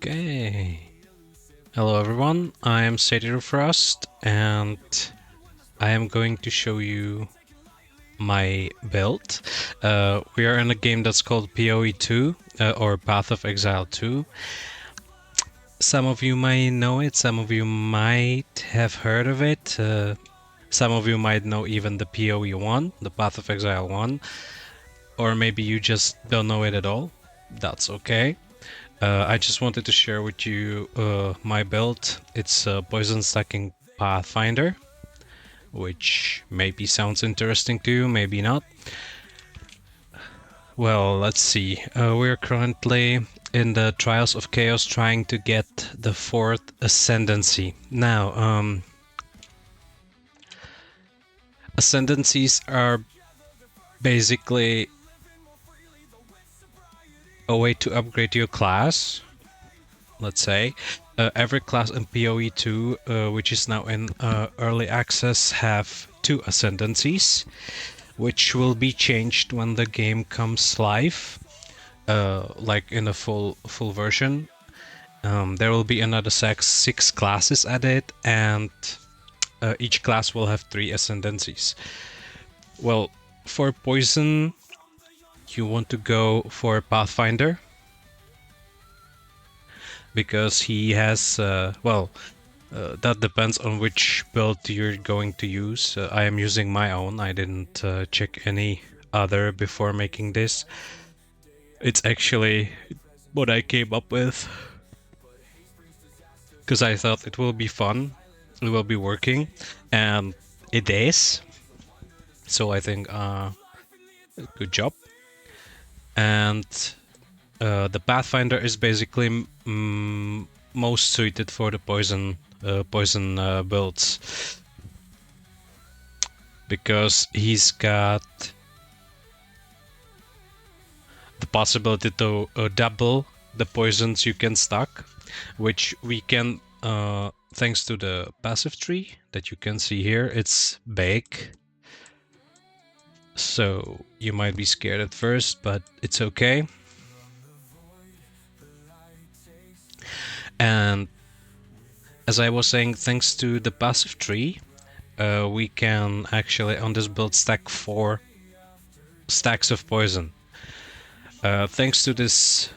Okay. Hello everyone, I am Satyr Frost and I am going to show you my build. We are in a game that's called PoE 2 or Path of Exile 2. Some of you might know it, some of you might have heard of it. Some of you might know even the PoE 1, the Path of Exile 1, or maybe you just don't know it at all. That's okay. I just wanted to share with you my build. It's a poison stacking Pathfinder, which maybe sounds interesting to you, maybe not. Well, let's see. We're currently in the Trials of Chaos trying to get the 4th ascendancy. Now, ascendancies are basically a way to upgrade your class, let's say. Every class in PoE 2, which is now in early access, have 2 ascendancies, which will be changed when the game comes live, like in a full version. There will be another 6 classes added, and each class will have 3 ascendancies. Well, for poison, you want to go for Pathfinder, because he has, that depends on which build you're going to use. I am using my own. I didn't check any other before making this. It's actually what I came up with, because I thought it will be fun, it will be working, and it is. So I think good job. And the Pathfinder is basically most suited for the poison builds, because he's got the possibility to double the poisons you can stack, which we can, thanks to the passive tree that you can see here. It's big, so you might be scared at first, but it's okay. And as I was saying, thanks to the passive tree, we can actually on this build stack 4 stacks of poison. Thanks to this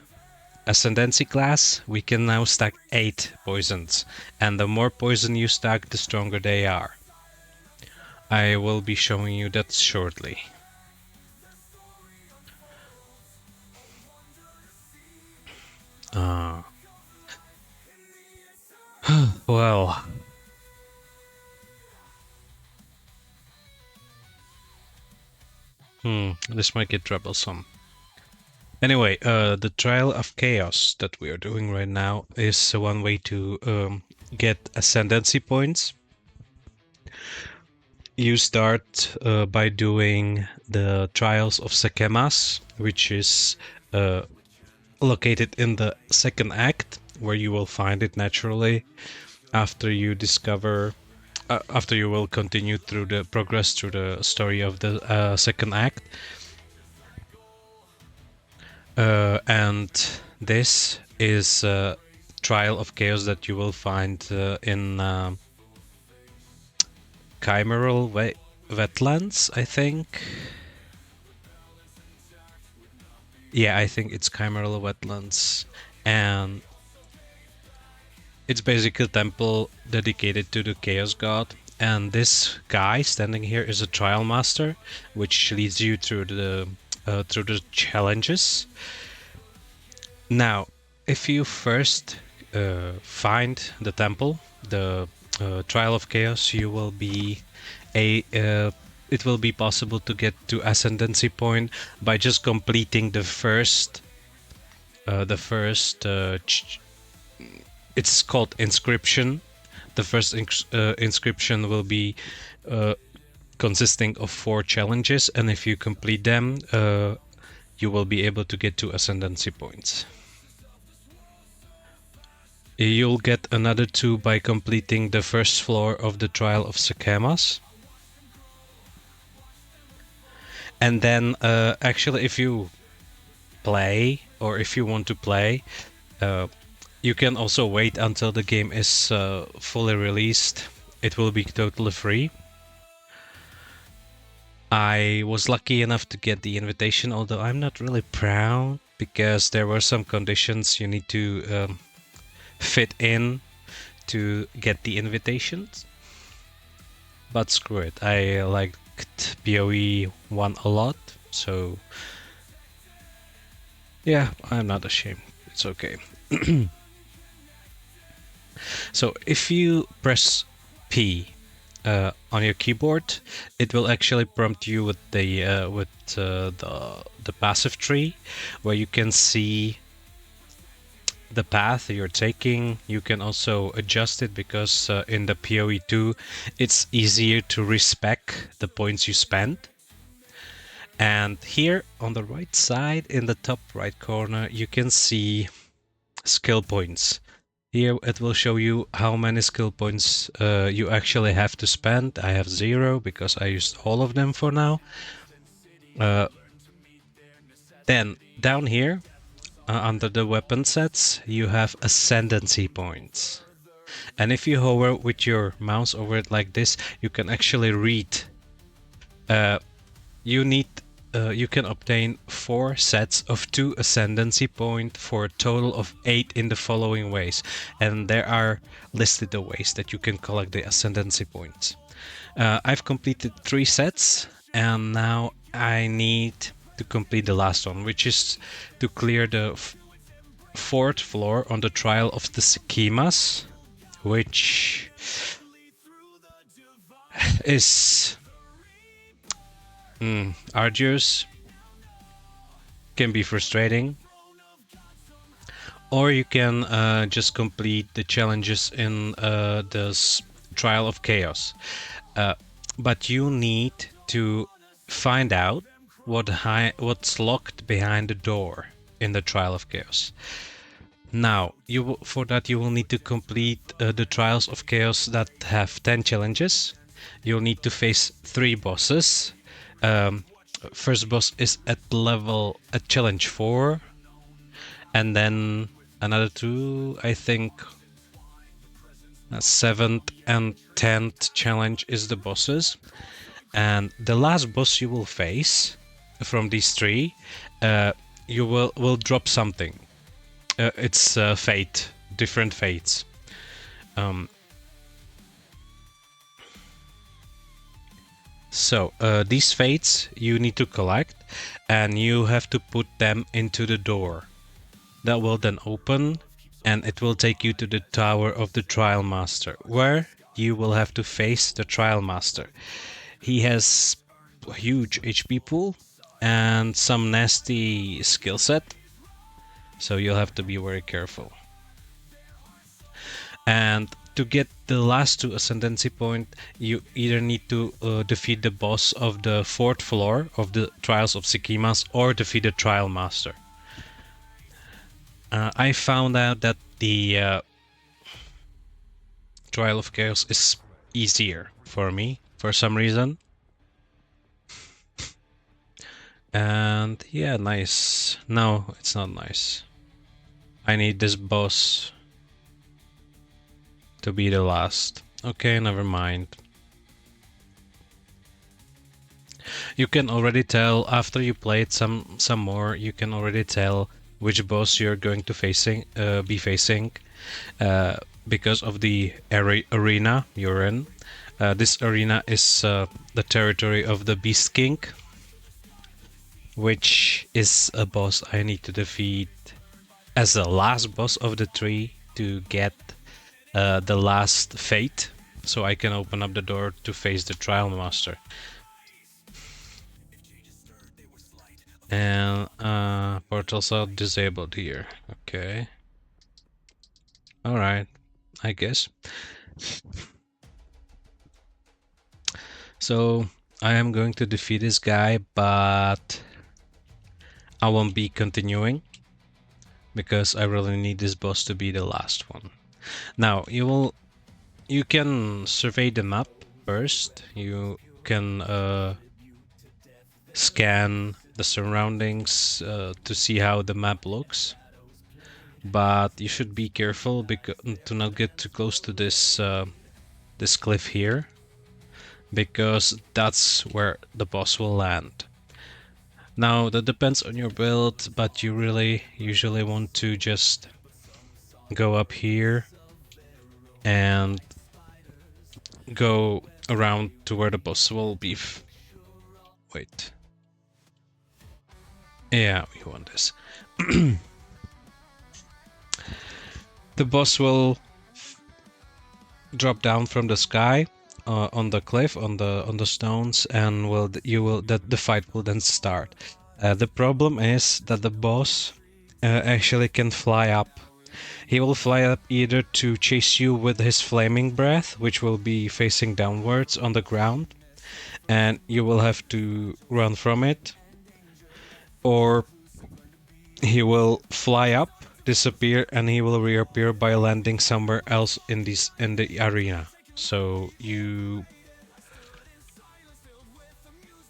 ascendancy class, we can now stack 8 poisons, and the more poison you stack, the stronger they are. I will be showing you that shortly. Well, this might get troublesome. Anyway, the Trial of Chaos that we are doing right now is one way to get ascendancy points. You start by doing the Trials of Sekemas, which is located in the second act, where you will find it naturally after you discover, after you will continue through the progress through the story of the second act. And this is a Trial of Chaos that you will find in Chimeral Wetlands, I think. Yeah, I think it's Chimeral Wetlands. And it's basically a temple dedicated to the Chaos God. And this guy standing here is a Trialmaster, which leads you through the challenges. Now, if you first find the temple, the Trial of Chaos, you will be it will be possible to get to ascendancy point by just completing the first it's called inscription. The first inscription will be consisting of 4 challenges, and if you complete them, you will be able to get to ascendancy points. You'll get another 2 by completing the first floor of the Trial of Sekemas. And then, actually, if you play, or if you want to play, You can also wait until the game is fully released. It will be totally free. I was lucky enough to get the invitation, although I'm not really proud because there were some conditions you need to fit in to get the invitations. But screw it, I liked PoE 1 a lot, so yeah, I'm not ashamed. It's okay. So if you press P on your keyboard, it will actually prompt you with the passive tree, where you can see the path you're taking. You can also adjust it because in the PoE 2, it's easier to respec the points you spend. And here on the right side, in the top right corner, you can see skill points. Here it will show you how many skill points you actually have to spend. I have 0 because I used all of them for now. Then down here, under the weapon sets, you have ascendancy points. And if you hover with your mouse over it like this, you can actually read. You can obtain 4 sets of 2 ascendancy point for a total of 8 in the following ways. And there are listed the ways that you can collect the ascendancy points. I've completed 3 sets, and now I need to complete the last one, which is to clear the 4th floor on the Trial of the Schemas, which is arduous, can be frustrating, or you can just complete the challenges in this Trial of Chaos. But you need to find out what's locked behind the door in the Trial of Chaos. Now, for that you will need to complete the Trials of Chaos that have 10 challenges. You'll need to face 3 bosses. First boss is at challenge 4, and then another 2, I think. 7th and 10th challenge is the bosses, and the last boss you will face from these 3, you will drop something. It's fate, different fates. So these fates you need to collect, and you have to put them into the door. That will then open, and it will take you to the tower of the Trialmaster, where you will have to face the Trialmaster. He has a huge HP pool and some nasty skill set, so you'll have to be very careful. And to get the last 2 ascendancy point, you either need to defeat the boss of the 4th floor of the Trials of Schemas or defeat the Trialmaster. I found out that the Trial of Chaos is easier for me for some reason. And yeah, nice. No, it's not nice. I need this boss to be the last. Okay, never mind. You can already tell after you played some more. You can already tell which boss you're going to be facing because of the arena you're in. This arena is the territory of the Beast King, which is a boss I need to defeat as the last boss of the 3 to get the last fate, so I can open up the door to face the Trialmaster. And portals are disabled here. Okay. Alright, I guess. So I am going to defeat this guy, but I won't be continuing because I really need this boss to be the last one. Now you can survey the map first. You can scan the surroundings to see how the map looks. but you should be careful to not get too close to this cliff here, because that's where the boss will land. Now that depends on your build, but you really usually want to just go up here and go around to where the boss will be. Wait. Yeah, we want this. The boss will drop down from the sky on the cliff, on the stones, and the fight will then start. The problem is that the boss actually can fly up. He will fly up either to chase you with his flaming breath, which will be facing downwards on the ground, and you will have to run from it, or he will fly up, disappear, and he will reappear by landing somewhere else in the arena. So you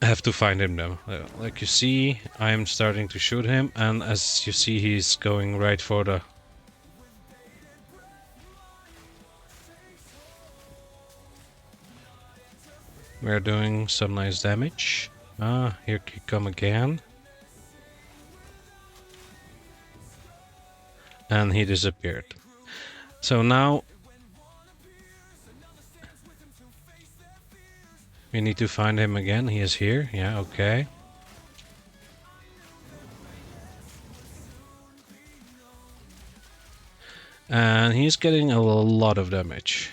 have to find him now. Like you see, I'm starting to shoot him, and as you see, he's going right for the... We're doing some nice damage. Ah, here he come again. And he disappeared. So now we need to find him again. He is here. Yeah, okay. And he's getting a lot of damage.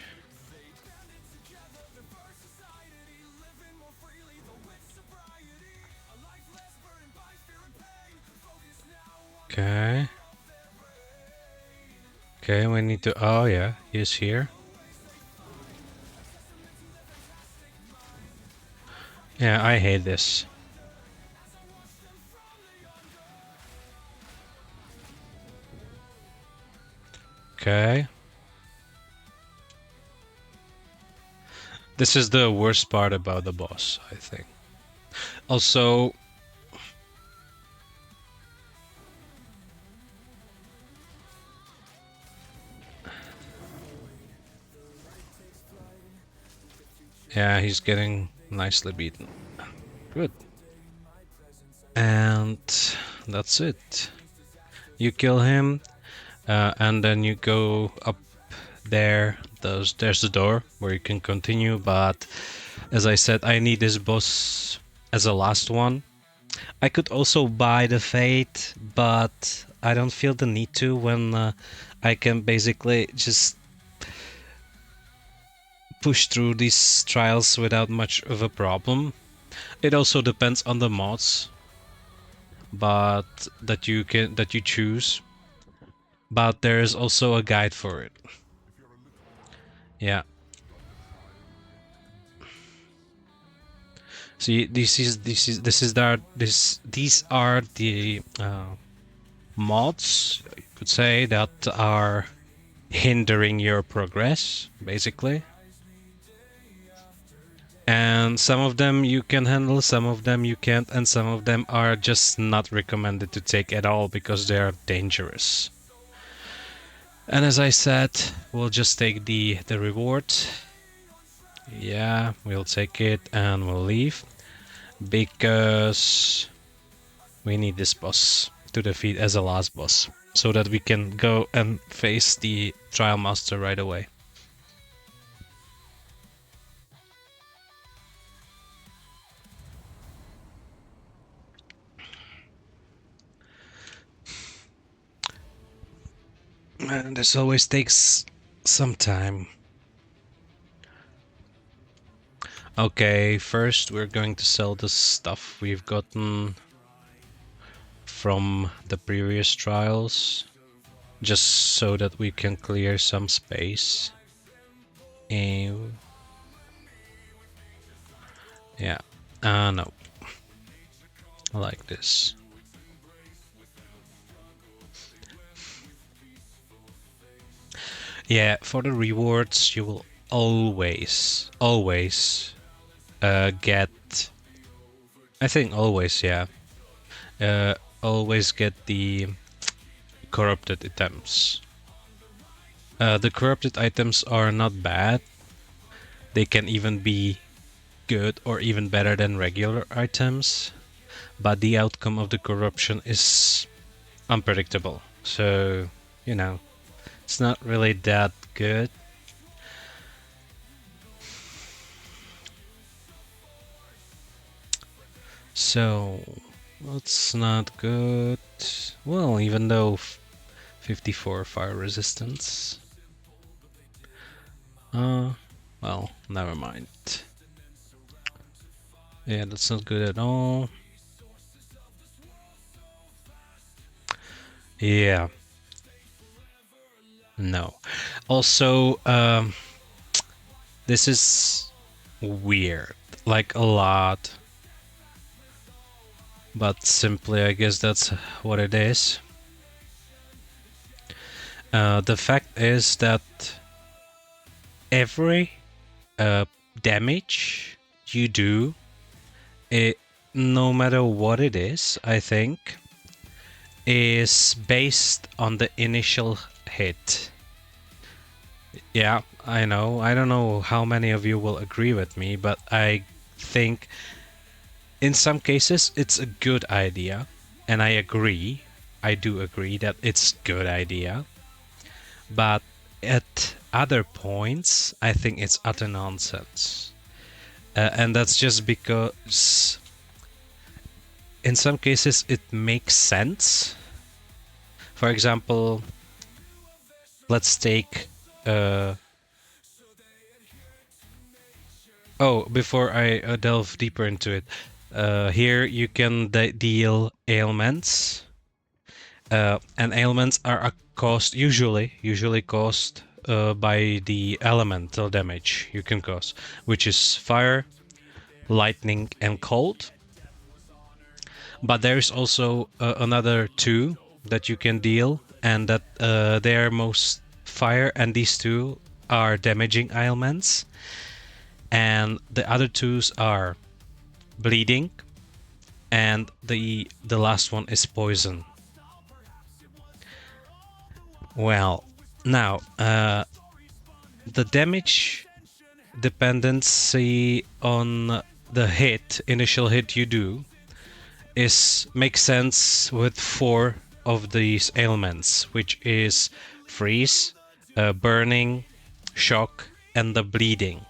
Okay. Okay, we need to... Oh, yeah, he's here. Yeah, I hate this. Okay. This is the worst part about the boss, I think. Also... Yeah, he's getting nicely beaten. Good. And that's it. You kill him, and then you go up there. There's the door where you can continue, but as I said, I need this boss as a last one. I could also buy the fate, but I don't feel the need to when I can basically just push through these trials without much of a problem. It also depends on the mods, but that you choose. But there is also a guide for it. Yeah. See, these are the mods, you could say, that are hindering your progress, basically. And some of them you can handle, some of them you can't, and some of them are just not recommended to take at all because they are dangerous. And as I said, we'll just take the reward. Yeah, we'll take it and we'll leave, because we need this boss to defeat as a last boss, so that we can go and face the Trialmaster right away. And this always takes some time. Okay, first we're going to sell the stuff we've gotten from the previous trials, just so that we can clear some space. And yeah, no, like this. Yeah, for the rewards you will always get, I think always, yeah, always get the corrupted items. The corrupted items are not bad. They can even be good or even better than regular items, but the outcome of the corruption is unpredictable. So, you know, it's not really that good. So, that's not good. Well, even though 54 fire resistance. Well, never mind. Yeah, that's not good at all. Yeah. No. Also, this is weird. Like a lot. But simply, I guess that's what it is. The fact is that every damage you do, it, no matter what it is, I think, is based on the initial hit. Yeah, I know. I don't know how many of you will agree with me, but I think in some cases it's a good idea, and I agree. I do agree that it's a good idea. But at other points, I think it's utter nonsense. And that's just because in some cases it makes sense. For example, let's take... oh, before I delve deeper into it, here you can deal ailments. And ailments are usually caused by the elemental damage you can cause, which is fire, lightning, and cold. But there's also another two that you can deal, and that they are most fire, and these two are damaging ailments. And the other twos are bleeding, and the last one is poison. Well, now the damage dependency on the initial hit you do, makes sense with four of these ailments, which is freeze, burning, shock, and the bleeding.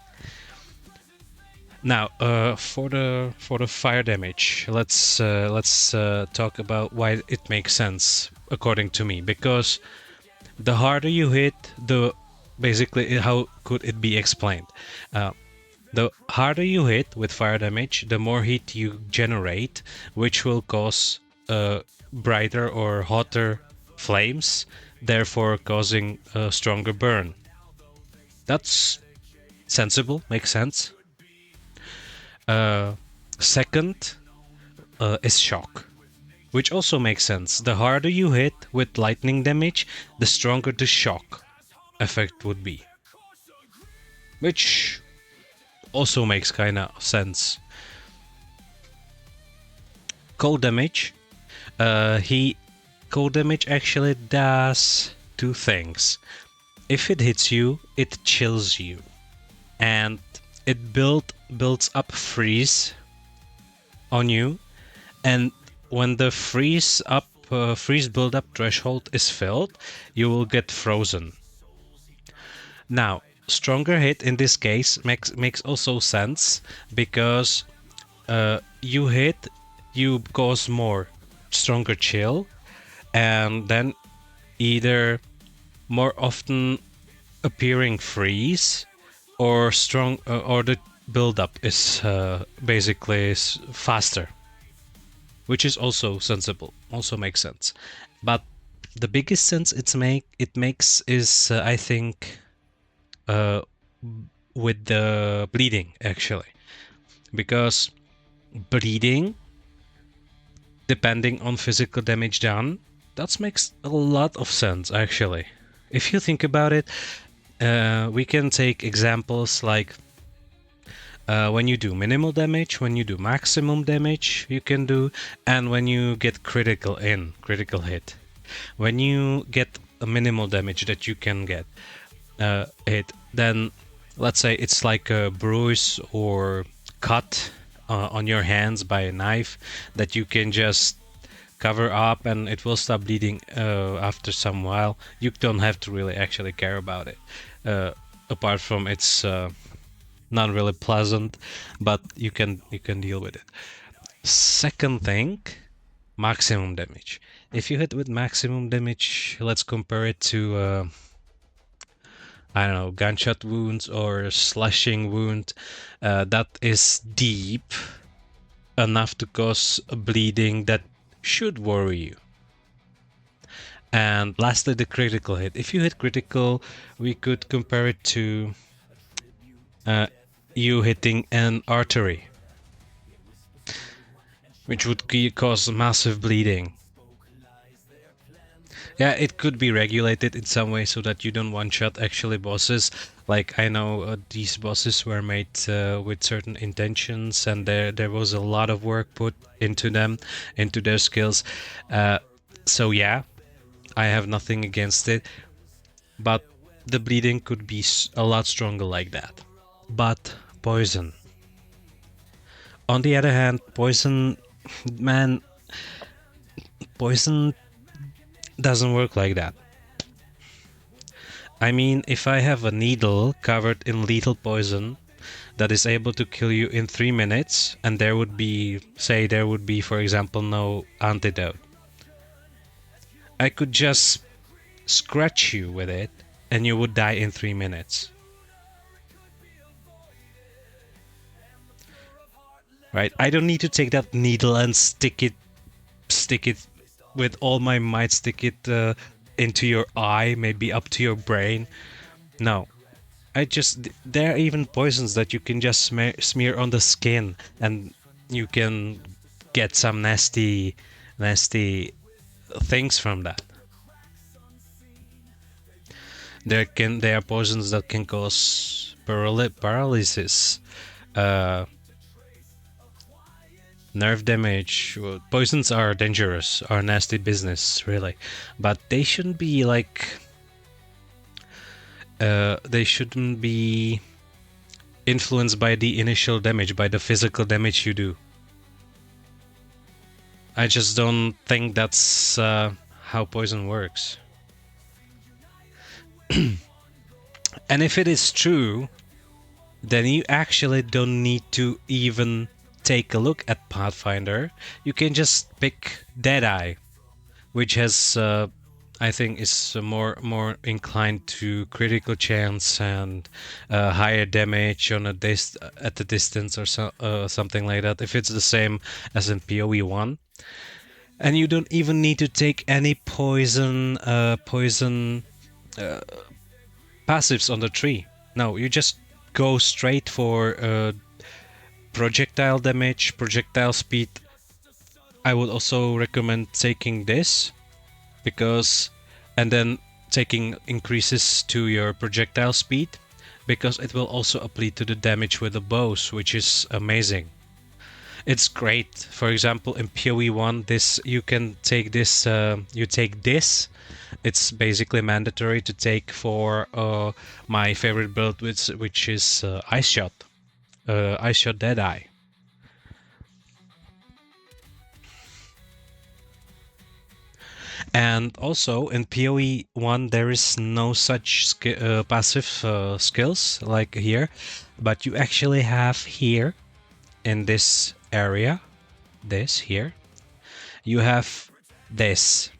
Now, for the fire damage, let's talk about why it makes sense according to me. Because the harder you hit, basically how could it be explained? The harder you hit with fire damage, the more heat you generate, which will cause brighter or hotter flames, therefore causing a stronger burn. That's sensible, makes sense. Second is shock, which also makes sense. The harder you hit with lightning damage, the stronger the shock effect would be, which also makes kind of sense. Cold damage. Cold damage actually does two things. If it hits you, it chills you, and it builds up freeze on you. And when the freeze build up threshold is filled, you will get frozen. Now, stronger hit in this case makes also sense, because you cause more stronger chill, and then either more often appearing freeze, or the build-up is basically faster, which is also sensible, also makes sense. But the biggest sense it makes is I think with the bleeding, actually, because bleeding, depending on physical damage done, that makes a lot of sense, actually. If you think about it, we can take examples like when you do minimal damage, when you do maximum damage you can do, and when you get critical hit. When you get a minimal damage that you can get hit, then let's say it's like a bruise or cut on your hands by a knife that you can just cover up and it will stop bleeding after some while. You don't have to really actually care about it. Apart from it's not really pleasant, but you can deal with it. Second thing, maximum damage. If you hit with maximum damage, let's compare it to I don't know, gunshot wounds or slashing wound that is deep enough to cause a bleeding that should worry you. And lastly, the critical hit. If you hit critical, we could compare it to you hitting an artery, which would cause massive bleeding. Yeah, it could be regulated in some way so that you don't one-shot actually bosses. Like I know these bosses were made with certain intentions, and there was a lot of work put into them, into their skills. So yeah, I have nothing against it, but the bleeding could be a lot stronger like that. But poison. On the other hand, poison, man, poison doesn't work like that. I mean, if I have a needle covered in lethal poison that is able to kill you in 3 minutes, and there would be, say, there would be, for example, no antidote, I could just scratch you with it and you would die in 3 minutes. Right? I don't need to take that needle and stick it with all my might, stick it into your eye, maybe up to your brain. No. There are even poisons that you can just smear on the skin and you can get some nasty things from that. There are poisons that can cause paralysis, nerve damage. Well, poisons are dangerous, are nasty business, really, but they shouldn't be like. They shouldn't be influenced by the initial damage, by the physical damage you do. I just don't think that's how poison works. And if it is true, then you actually don't need to even take a look at Pathfinder. You can just pick Deadeye, which has, I think, is more inclined to critical chance and higher damage on at the distance or something like that. If it's the same as in PoE 1. And you don't even need to take any poison passives on the tree. No, you just go straight for projectile damage, projectile speed. I would also recommend taking this because, and then taking increases to your projectile speed because it will also apply to the damage with the bows, which is amazing. It's great. For example, in PoE 1, this you can take this. You take this. It's basically mandatory to take for my favorite build, which is Ice Shot, Ice Shot Deadeye. And also in PoE 1, there is no such passive skills like here, but you actually have here in this area, this here, you have this.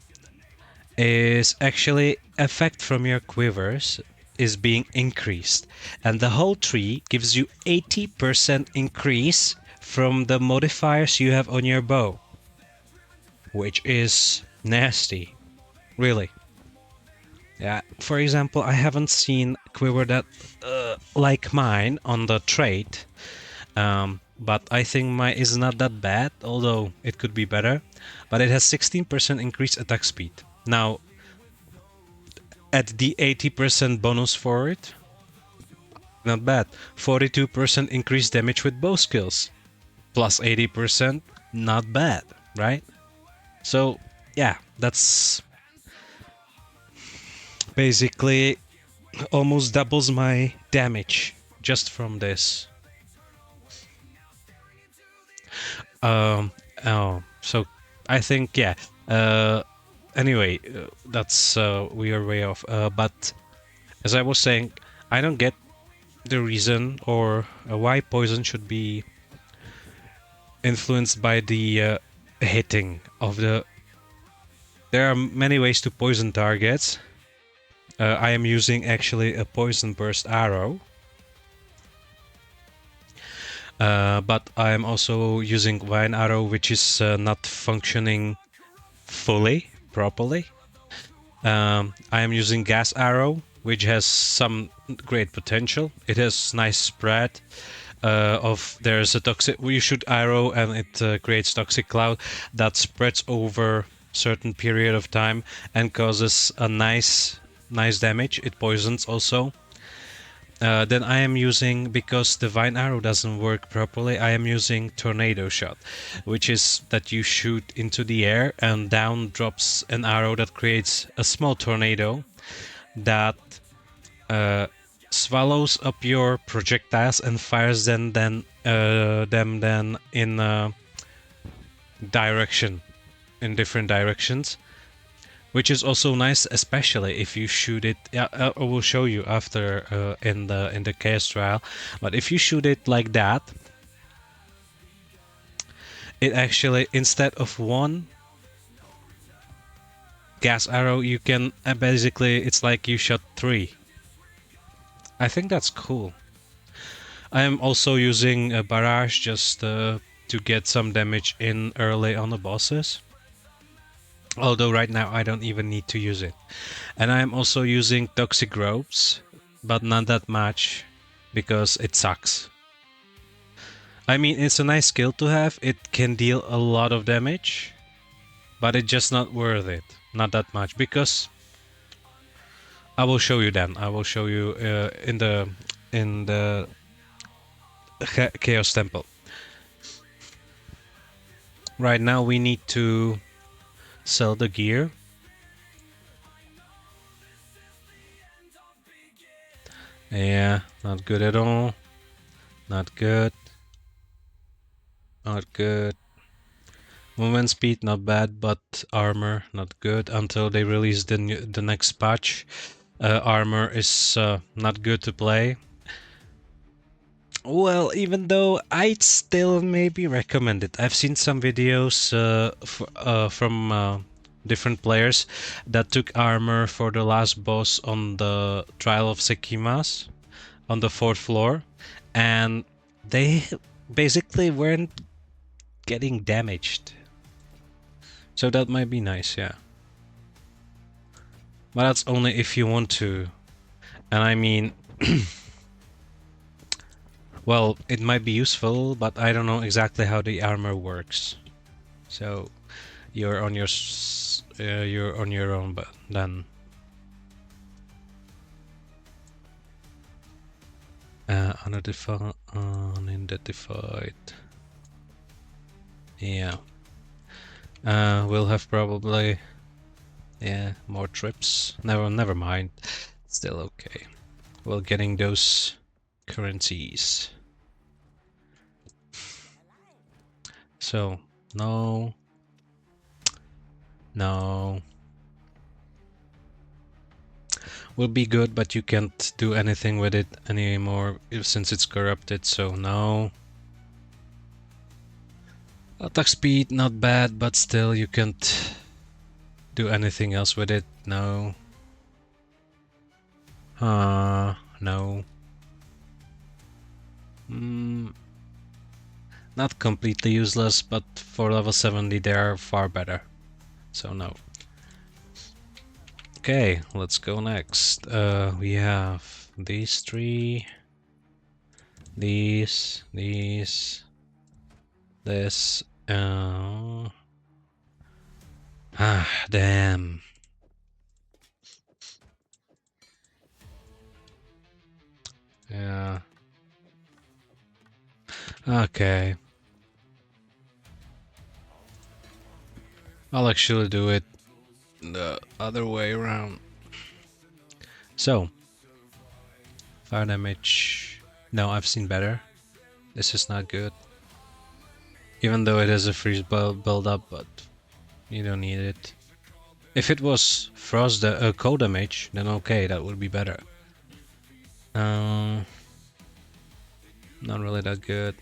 Is actually effect from your quivers is being increased, and the whole tree gives you 80% increase from the modifiers you have on your bow, which is nasty, really. Yeah, for example, I haven't seen quiver that like mine on the trait, but I think mine is not that bad, although it could be better. But it has 16% increased attack speed. Now, at the 80% bonus for it, not bad. 42% increased damage with bow skills, plus 80%, not bad, right? So yeah, that's basically almost doubles my damage just from this. Um, oh, so I think, yeah. Anyway, that's we are way off. But as I was saying, I don't get the reason or why poison should be influenced by the hitting of the. There are many ways to poison targets. I am using actually a poison burst arrow. But I'm also using Vine Arrow, which is not functioning fully, properly. I am using Gas Arrow, which has some great potential. It has nice spread of there's a toxic. You shoot arrow and it creates toxic cloud that spreads over certain period of time and causes a nice damage. It poisons also. Then I am using, because the vine arrow doesn't work properly, I am using tornado shot, which is that you shoot into the air and down drops an arrow that creates a small tornado that swallows up your projectiles and fires them then in direction, in different directions, which is also nice, especially if you shoot it. Yeah, I will show you after in the chaos trial. But if you shoot it like that, it actually, instead of one gas arrow, you can basically, it's like you shot three. I think that's cool. I am also using a barrage just to get some damage in early on the bosses. Although right now I don't even need to use it. And I am also using toxic ropes, but not that much because it sucks. I mean, it's a nice skill to have. It can deal a lot of damage, but it's just not worth it. Not that much, because I will show you then. I will show you in the Chaos Temple. Right now we need to sell the gear. Yeah, not good at all. Not good. Not good. Movement speed, not bad, but armor, not good. Until they release the next patch, armor is not good to play. Well, even though I'd still maybe recommend it. I've seen some videos from different players that took armor for the last boss on the Trial of Sekimas on the 4th floor, and they basically weren't getting damaged. So that might be nice, yeah. But that's only if you want to. And I mean, well, it might be useful, but I don't know exactly how the armor works. So you're on your own, but then unidentified. Yeah. We'll have probably, yeah, more trips. Never mind. Still okay. Well, getting those currencies. So no. Will be good, but you can't do anything with it anymore since it's corrupted. So no. Attack speed, not bad, but still you can't do anything else with it. No. No. Not completely useless, but for level 70 they are far better. So no. Okay, let's go next. We have these three. This. Damn. Yeah. Okay. I'll actually do it the other way around. So, fire damage. No, I've seen better. This is not good. Even though it has a freeze build up, but you don't need it. If it was frost cold damage, then okay, that would be better. Not really that good.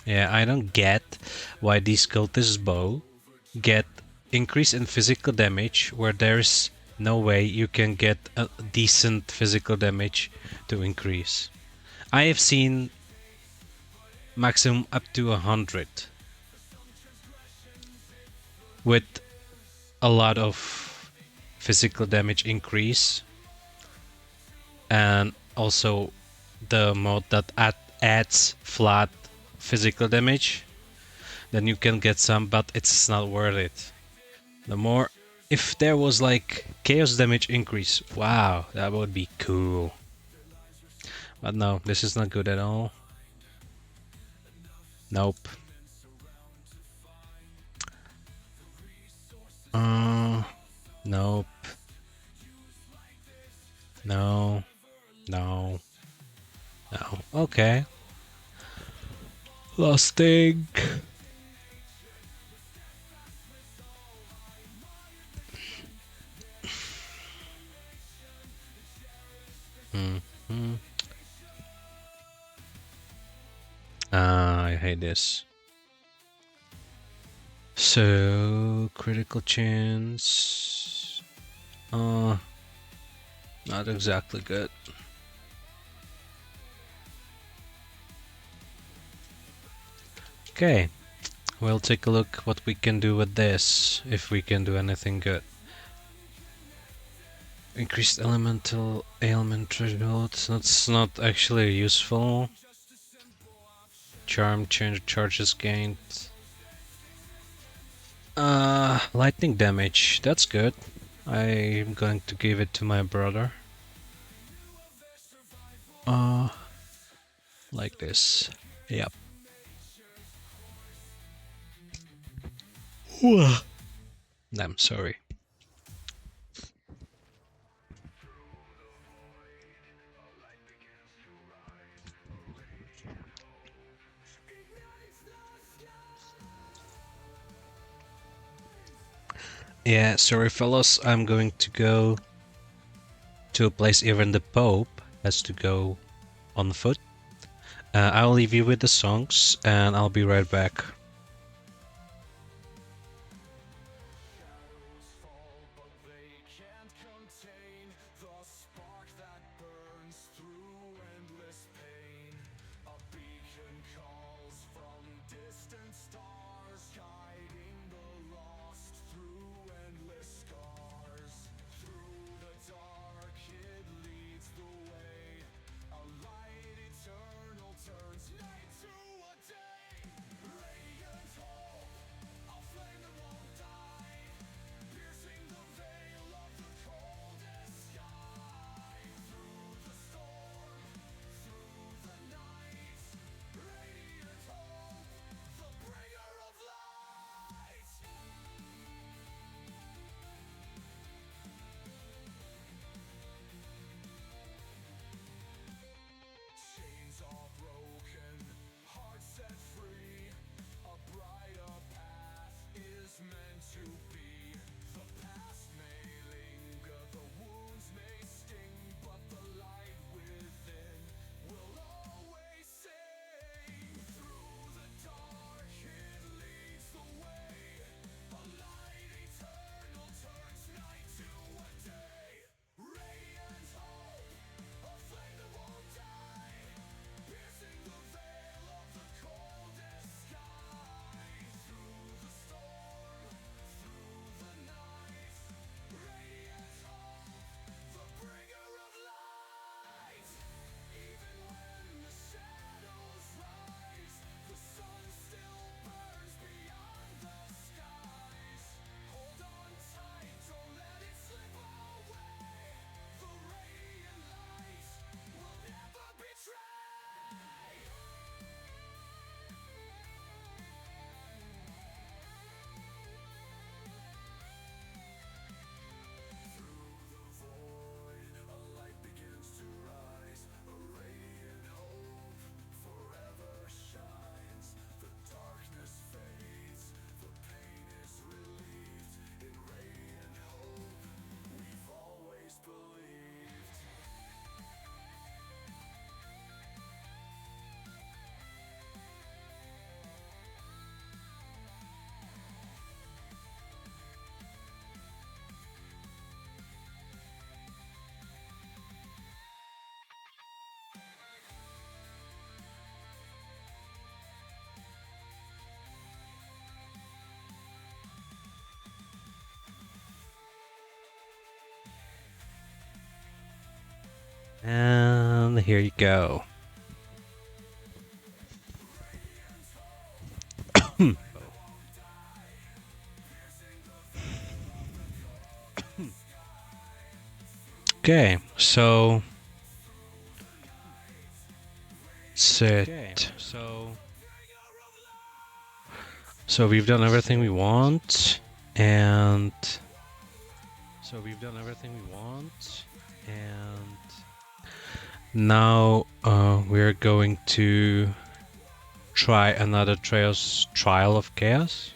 Yeah, I don't get why these cultist bow get increase in physical damage where there's no way you can get a decent physical damage to increase. I have seen maximum up to 100 with a lot of physical damage increase, and also the mode that adds flat physical damage, then you can get some, but it's not worth it. The more, if there was like chaos damage increase, wow, that would be cool. But no, this is not good at all. Nope. Nope. No. No. No. Okay. Last thing. Mm-hmm. I hate this. So, critical chance. Not exactly good. Okay, we'll take a look what we can do with this, if we can do anything good. Increased elemental ailment threshold, that's not actually useful. Charm change charges gained. Lightning damage, that's good. I'm going to give it to my brother. Like this. Yep. I'm sorry. Yeah, sorry fellas, I'm going to go to a place even the Pope has to go on foot. I'll leave you with the songs and I'll be right back. And here you go. Okay, so set. Okay, so we've done everything we want, and now we're going to try another trial of chaos.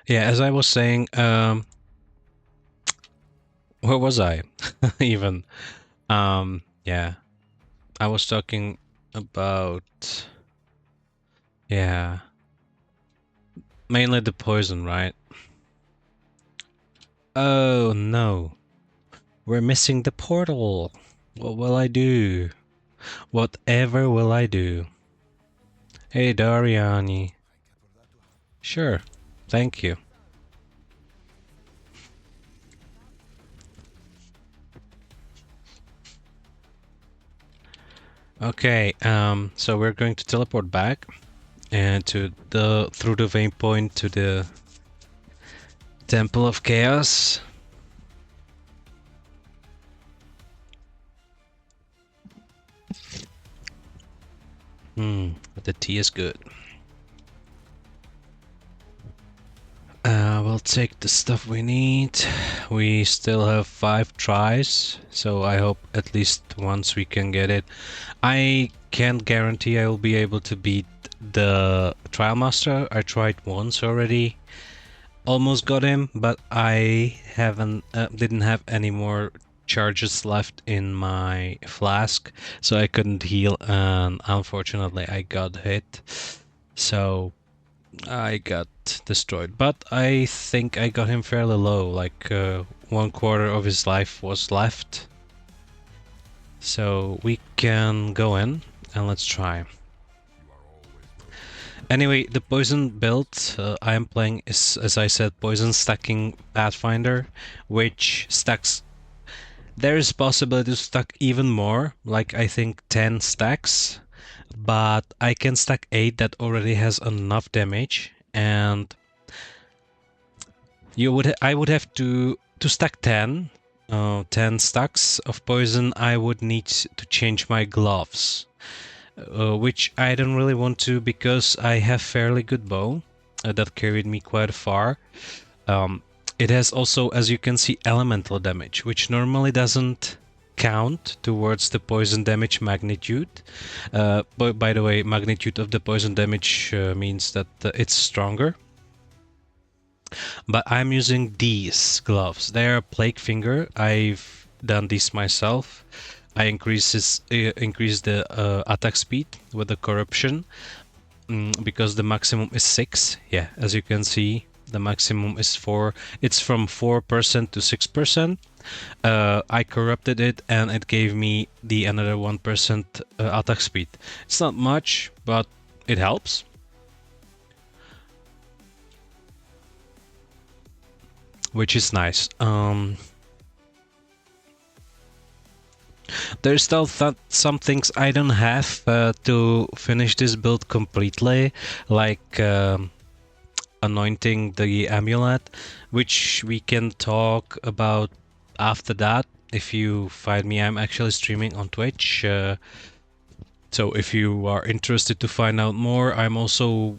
Yeah, as I was saying, where was I? Even, yeah, I was talking about, yeah, mainly the poison, right? Oh no, we're missing the portal. What will I do? Whatever will I do? Hey, Dariani. Sure, thank you. Okay, so we're going to teleport back and through the vein point to the Temple of Chaos. The tea is good. We'll take the stuff we need. We still have 5 tries, so I hope at least once we can get it. I can't guarantee I will be able to beat the Trialmaster. I tried once already. Almost got him, but I didn't have any more charges left in my flask, so I couldn't heal, and unfortunately I got hit. So I got destroyed, but I think I got him fairly low, like 1/4 of his life was left. So we can go in and let's try. Anyway, the poison build I am playing is, as I said, poison stacking Pathfinder, which stacks. There is possibility to stack even more, like I think 10 stacks, but I can stack 8 that already has enough damage, and I would have to stack 10 stacks of poison. I would need to change my gloves, which I don't really want to because I have fairly good bow that carried me quite far. It has also, as you can see, elemental damage, which normally doesn't count towards the poison damage magnitude. But by the way, magnitude of the poison damage means that it's stronger. But I'm using these gloves. They're Plague Finger. I've done these myself. I increase the attack speed with the corruption because the maximum is 6. Yeah, as you can see, the maximum is 4. It's from 4% to 6%. I corrupted it and it gave me the another 1% attack speed. It's not much, but it helps. Which is nice. There's still some things I don't have to finish this build completely, like anointing the amulet, which we can talk about after that. If you find me, I'm actually streaming on Twitch. So if you are interested to find out more, I'm also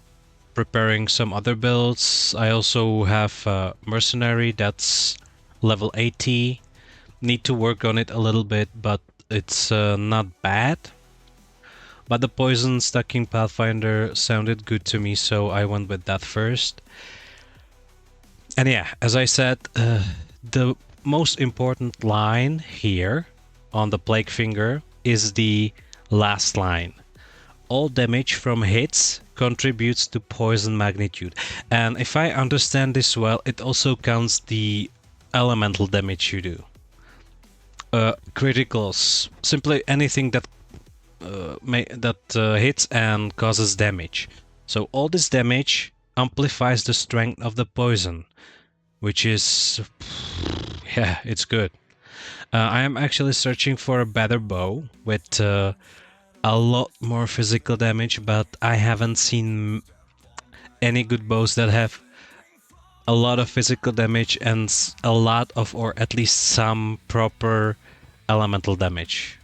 preparing some other builds. I also have Mercenary that's level 80. Need to work on it a little bit, but it's not bad. But the poison stacking Pathfinder sounded good to me, so I went with that first. And yeah, as I said, the most important line here on the Plague Finger is the last line. All damage from hits contributes to poison magnitude. And if I understand this well, it also counts the elemental damage you do. Criticals, simply anything that hits and causes damage. So all this damage amplifies the strength of the poison. which is, yeah, it's good. I am actually searching for a better bow with a lot more physical damage, but I haven't seen any good bows that have a lot of physical damage and a lot of, or at least some proper elemental damage.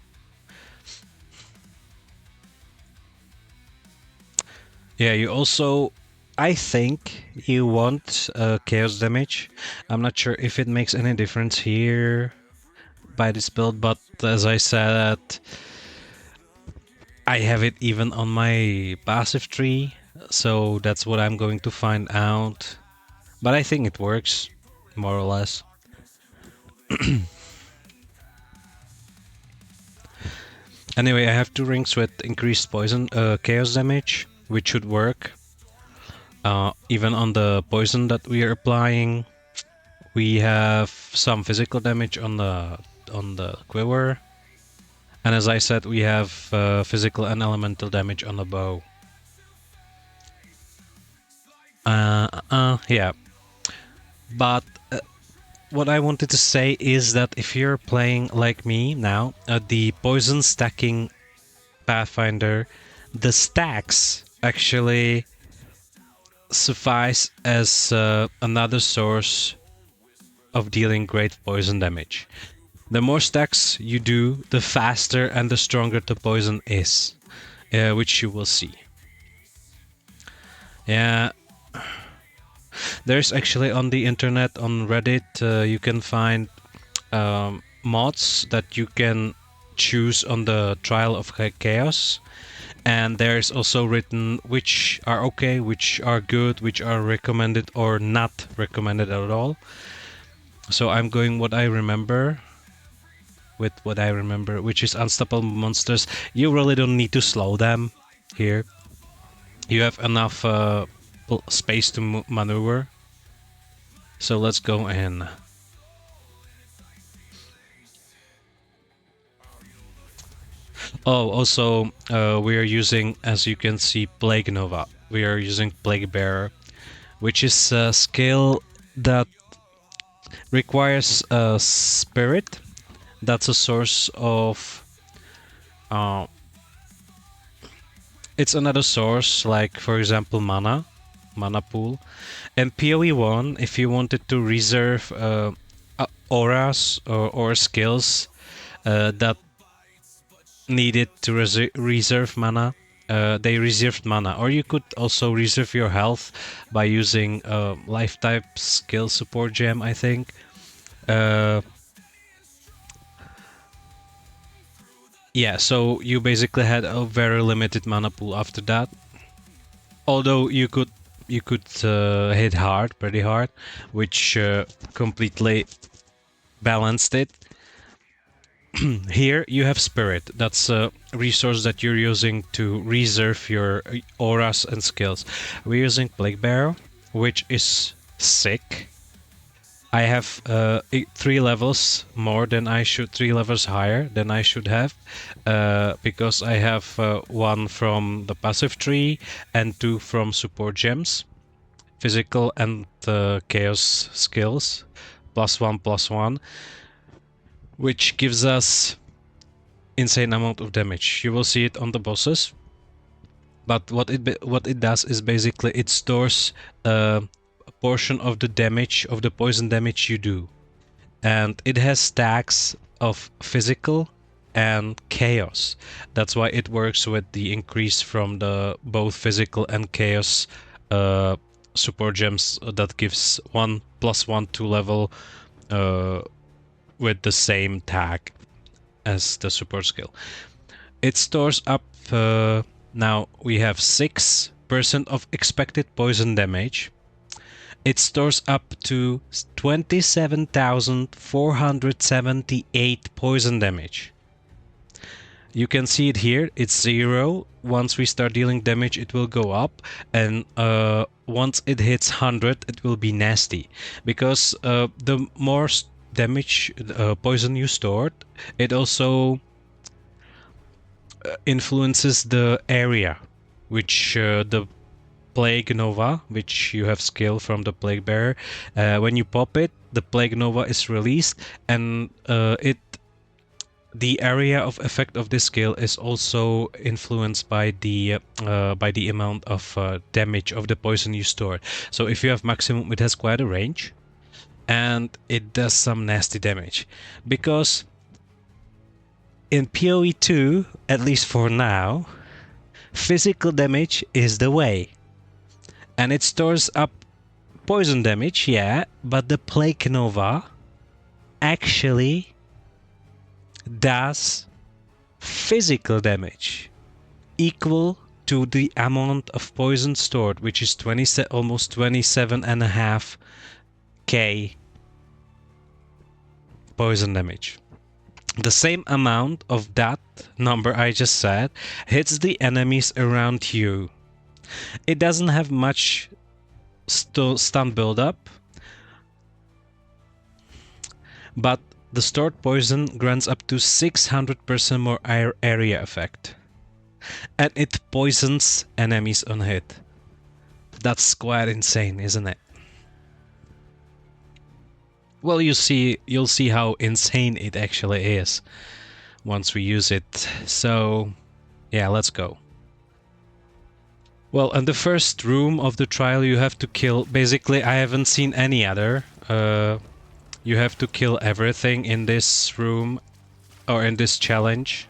Yeah, you also, I think you want chaos damage. I'm not sure if it makes any difference here by this build, but as I said, I have it even on my passive tree, so that's what I'm going to find out. But I think it works, more or less. Anyway, I have 2 rings with increased poison chaos damage, which should work. Even on the poison that we are applying, we have some physical damage on the quiver, and as I said, we have physical and elemental damage on the bow. Yeah. But what I wanted to say is that if you're playing like me now, the poison stacking Pathfinder, the stacks actually suffice as another source of dealing great poison damage. The more stacks you do, the faster and the stronger the poison is, which you will see. Yeah, there's actually on the internet, on Reddit, you can find mods that you can choose on the Trial of Chaos. And there's also written which are okay, which are good, which are recommended or not recommended at all. So I'm going what I remember with what I remember, which is unstoppable monsters. You really don't need to slow them here. You have enough space to maneuver. So let's go in. Oh, also, we are using, as you can see, Plague Nova. We are using Plague Bearer, which is a skill that requires a spirit. That's a source of. Uh, it's another source, like for example, mana pool. And PoE 1, if you wanted to reserve auras or skills that needed to reserve mana, they reserved mana. Or you could also reserve your health by using life type skill support gem, I think. Yeah, so you basically had a very limited mana pool after that. Although you could hit hard, pretty hard, which completely balanced it. Here you have spirit. That's a resource that you're using to reserve your auras and skills. We're using Plague Bearer, which is sick. I have 3 levels more than I should, 3 levels higher than I should have, because I have 1 from the passive tree and 2 from support gems, physical and chaos skills, +1/+1, which gives us insane amount of damage. You will see it on the bosses. But what it does is basically it stores a portion of the damage, of the poison damage you do, and it has stacks of physical and chaos. That's why it works with the increase from the both physical and chaos support gems that gives 1/1 to level with the same tag as the support skill. It stores up. Now we have 6% of expected poison damage. It stores up to 27,478 poison damage. You can see it here, it's 0. Once we start dealing damage, it will go up, and once it hits 100, it will be nasty. Because the more damage, poison you stored, it also influences the area which the Plague Nova, which you have skill from the Plague Bearer. When you pop it, the Plague Nova is released, and the area of effect of this skill is also influenced by the amount of damage of the poison you store. So if you have maximum, it has quite a range, and it does some nasty damage. Because in PoE 2, at least for now, physical damage is the way. And it stores up poison damage, yeah, but the Plague Nova actually does physical damage equal to the amount of poison stored, which is almost 27.5k poison damage. The same amount of that number I just said hits the enemies around you. It doesn't have much stun buildup, but the stored poison grants up to 600% more area effect. And it poisons enemies on hit. That's quite insane, isn't it? Well, you'll see how insane it actually is once we use it. So, yeah, let's go. Well, in the first room of the trial, you have to kill... Basically, I haven't seen any other. You have to kill everything in this room, or in this challenge.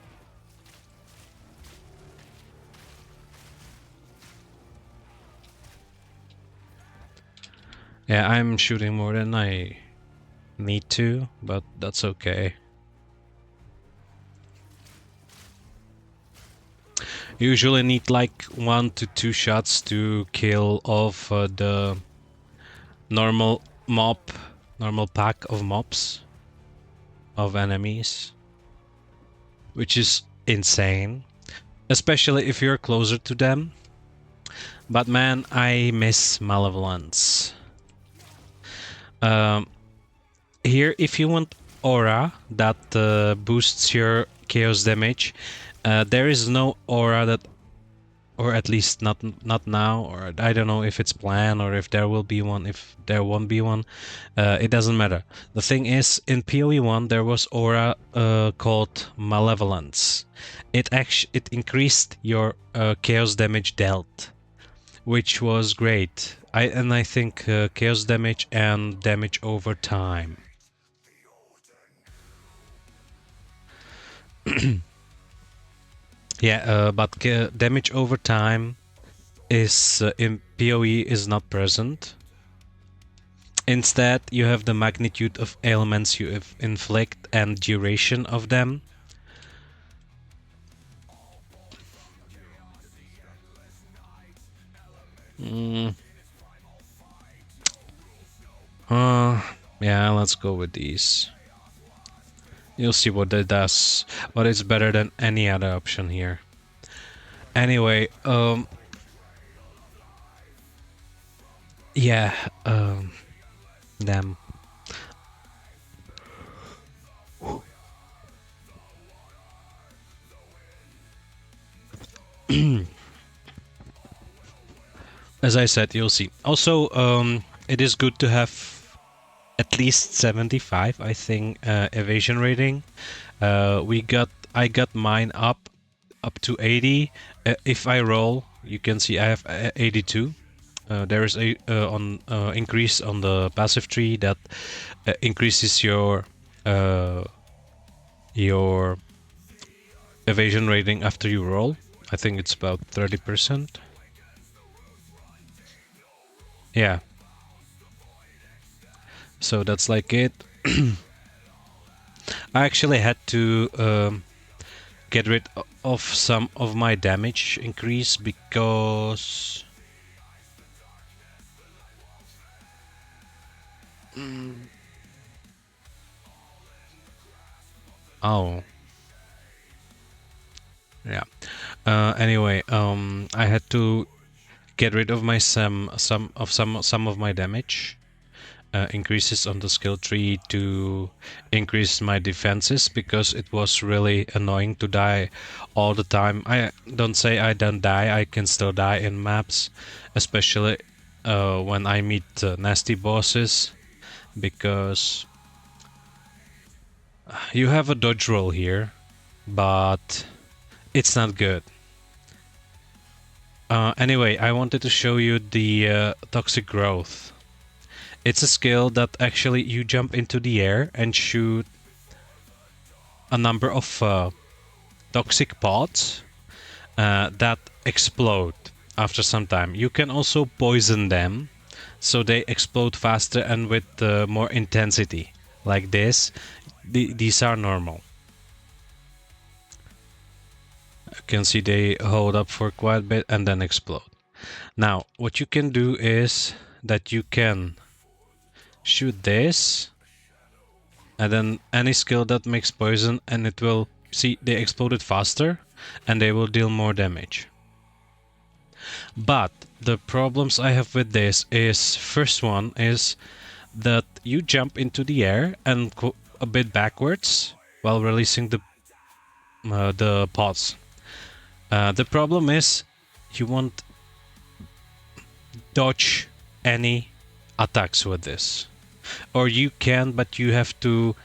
Yeah, I'm shooting more than I need to, but that's okay. You usually need like 1 to 2 shots to kill off the normal pack of mobs, of enemies, which is insane, especially if you're closer to them. But man, I miss Malevolence. Here, if you want aura that boosts your chaos damage, there is no aura that, or at least not now, or I don't know if it's planned or if there will be one, if there won't be one. It doesn't matter. The thing is, in PoE 1 there was aura called Malevolence. It increased your chaos damage dealt, which was great. I think chaos damage and damage over time. Yeah, but damage over time is in PoE is not present. Instead, you have the magnitude of ailments you inflict and duration of them. Yeah, let's go with these. You'll see what that does, but it's better than any other option here. Anyway, yeah, damn. As I said, you'll see. Also, it is good to have at least 75, I think, evasion rating. I got mine up to 80. If I roll, you can see I have 82. There is a increase on the passive tree that increases your evasion rating after you roll. I think it's about 30%. Yeah. So that's like it. I actually had to get rid of some of my damage increase because oh yeah. Anyway, I had to get rid of my some of my damage increases on the skill tree to increase my defenses, because it was really annoying to die all the time. I don't say I don't die, I can still die in maps, especially when I meet nasty bosses, because you have a dodge roll here, but it's not good. Anyway, I wanted to show you the toxic growth. It's a skill that actually you jump into the air and shoot a number of toxic pods that explode after some time. You can also poison them, so they explode faster and with more intensity, like this. These are normal. You can see they hold up for quite a bit and then explode. Now, what you can do is that you can shoot this, and then any skill that makes poison, and it will see they exploded faster and they will deal more damage. But the problems I have with this is, first one is that you jump into the air and go a bit backwards while releasing the pods. The problem is you won't dodge any attacks with this. Or you can, but you have to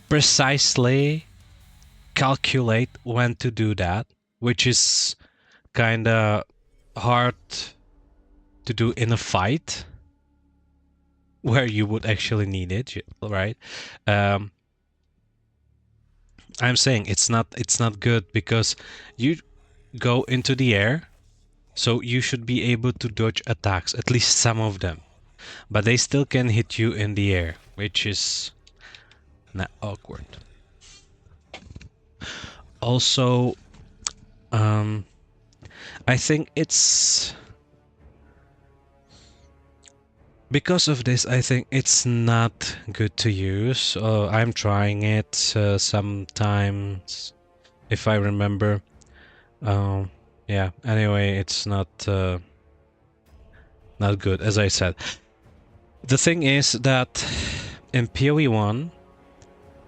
precisely calculate when to do that, which is kinda hard to do in a fight where you would actually need it, right? I'm saying it's not good, because you go into the air, so you should be able to dodge attacks, at least some of them, but they still can hit you in the air, which is not awkward. Also, I think it's because of this, I think it's not good to use. I'm trying it sometimes, if I remember. Yeah, anyway, it's not good, as I said. The thing is that in PoE 1,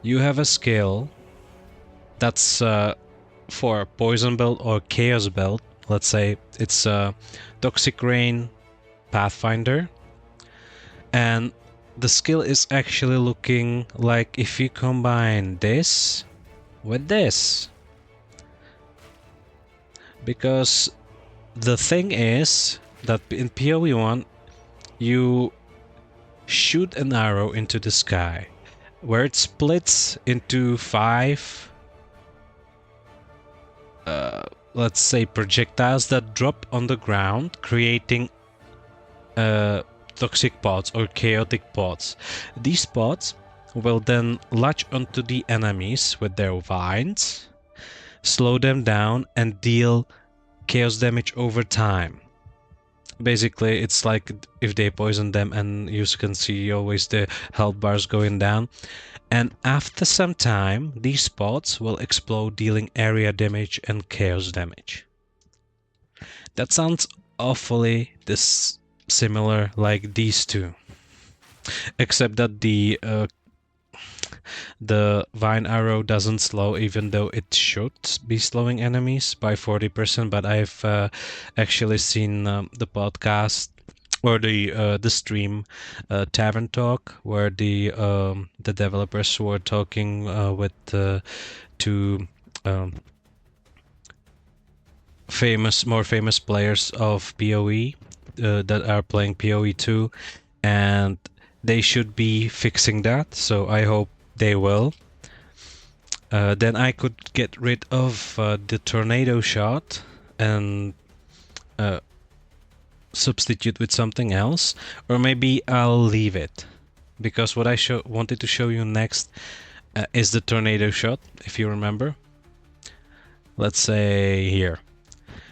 you have a skill that's for poison build or chaos build. Let's say it's Toxic Rain Pathfinder. And the skill is actually looking like if you combine this with this. Because the thing is that in PoE 1, you shoot an arrow into the sky, where it splits into 5, let's say, projectiles that drop on the ground, creating toxic pods or chaotic pods. These pods will then latch onto the enemies with their vines, slow them down, and deal chaos damage over time. Basically, it's like if they poison them, and you can see always the health bars going down. And after some time, these pods will explode, dealing area damage and chaos damage. That sounds awfully similar like these two, except that the vine arrow doesn't slow, even though it should be slowing enemies by 40%. But I've actually seen the podcast or the stream Tavern Talk, where the developers were talking with two more famous players of PoE that are playing PoE 2, and they should be fixing that, so I hope they will. Then I could get rid of the tornado shot and substitute with something else, or maybe I'll leave it, because what I wanted to show you next is the tornado shot, if you remember. Let's say here.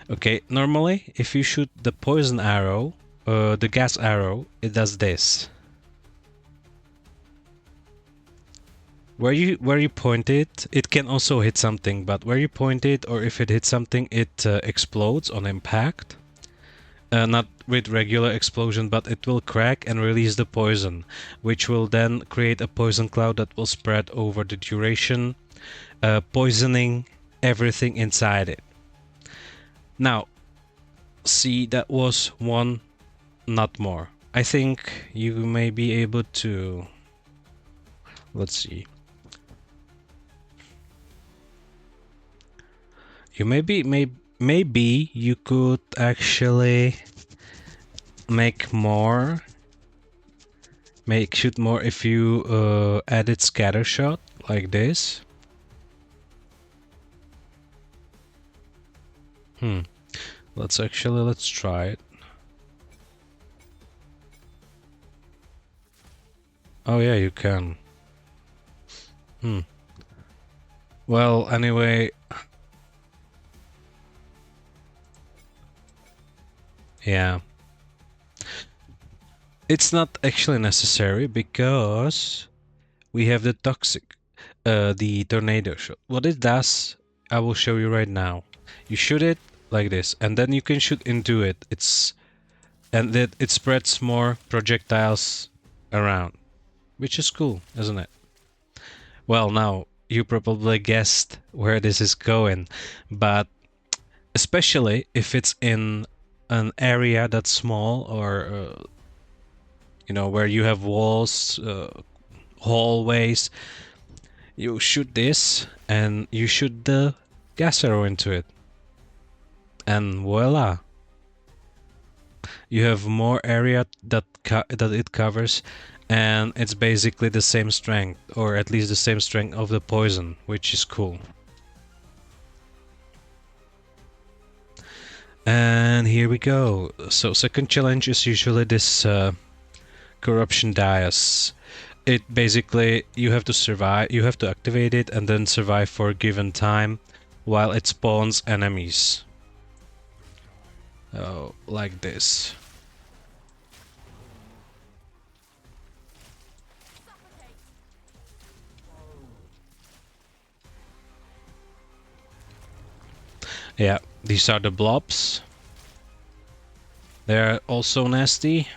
Okay, normally if you shoot the poison arrow, the gas arrow, it does this. Where you point it, it can also hit something, but where you point it, or if it hits something, it explodes on impact. Not with regular explosion, but it will crack and release the poison, which will then create a poison cloud that will spread over the duration, poisoning everything inside it. Now, see, that was one, not more. I think you may be able to... Let's see. You maybe you could actually make more. Shoot more if you added scatter shot like this. Let's try it. Oh yeah, you can. Well, anyway, yeah. It's not actually necessary because we have the the tornado shot. What it does, I will show you right now. You shoot it like this, and then you can shoot into it. And that it spreads more projectiles around, which is cool, isn't it? Well, now you probably guessed where this is going, but especially if it's in an area that's small or where you have walls, hallways, you shoot this and you shoot the gas arrow into it, and voila, you have more area that it covers, and it's basically the same strength, or at least the same strength of the poison, which is cool. And here we go. So second challenge is usually this corruption dais. It basically, you have to survive, you have to activate it and then survive for a given time while it spawns enemies. Oh, like this. Yeah, these are the blobs. They're also nasty.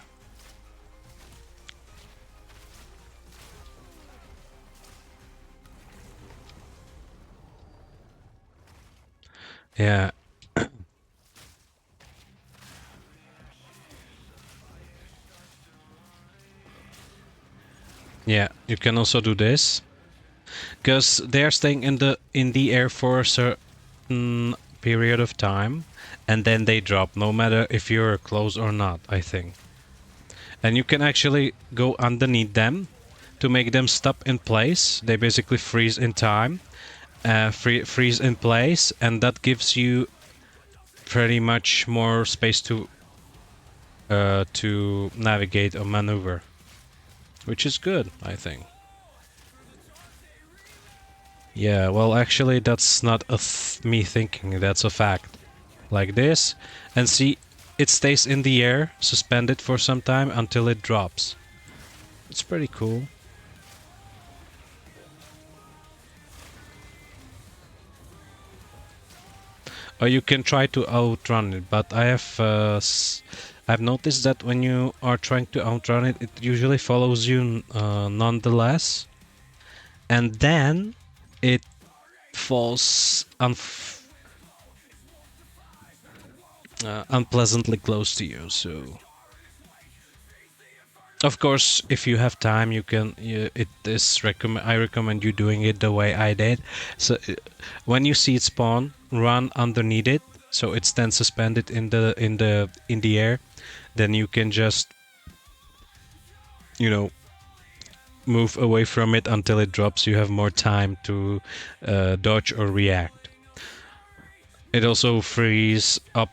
Yeah. Yeah, you can also do this, because they're staying in the air for a certain period of time, and then they drop, no matter if you're close or not, I think. And you can actually go underneath them to make them stop in place. They basically freeze in time, freeze in place, and that gives you pretty much more space to navigate or maneuver, which is good, I think. Yeah, well, actually, that's not me thinking, that's a fact. Like this, and see, it stays in the air, suspended for some time until it drops. It's pretty cool. Or you can try to outrun it, but I've noticed that when you are trying to outrun it, it usually follows you nonetheless, and then it falls unpleasantly close to you. So, of course, if you have time, you can. I recommend you doing it the way I did. So, when you see it spawn, run underneath it, so it's then suspended in the air. Then you can just, move away from it until it drops. You have more time to dodge or react. It also frees up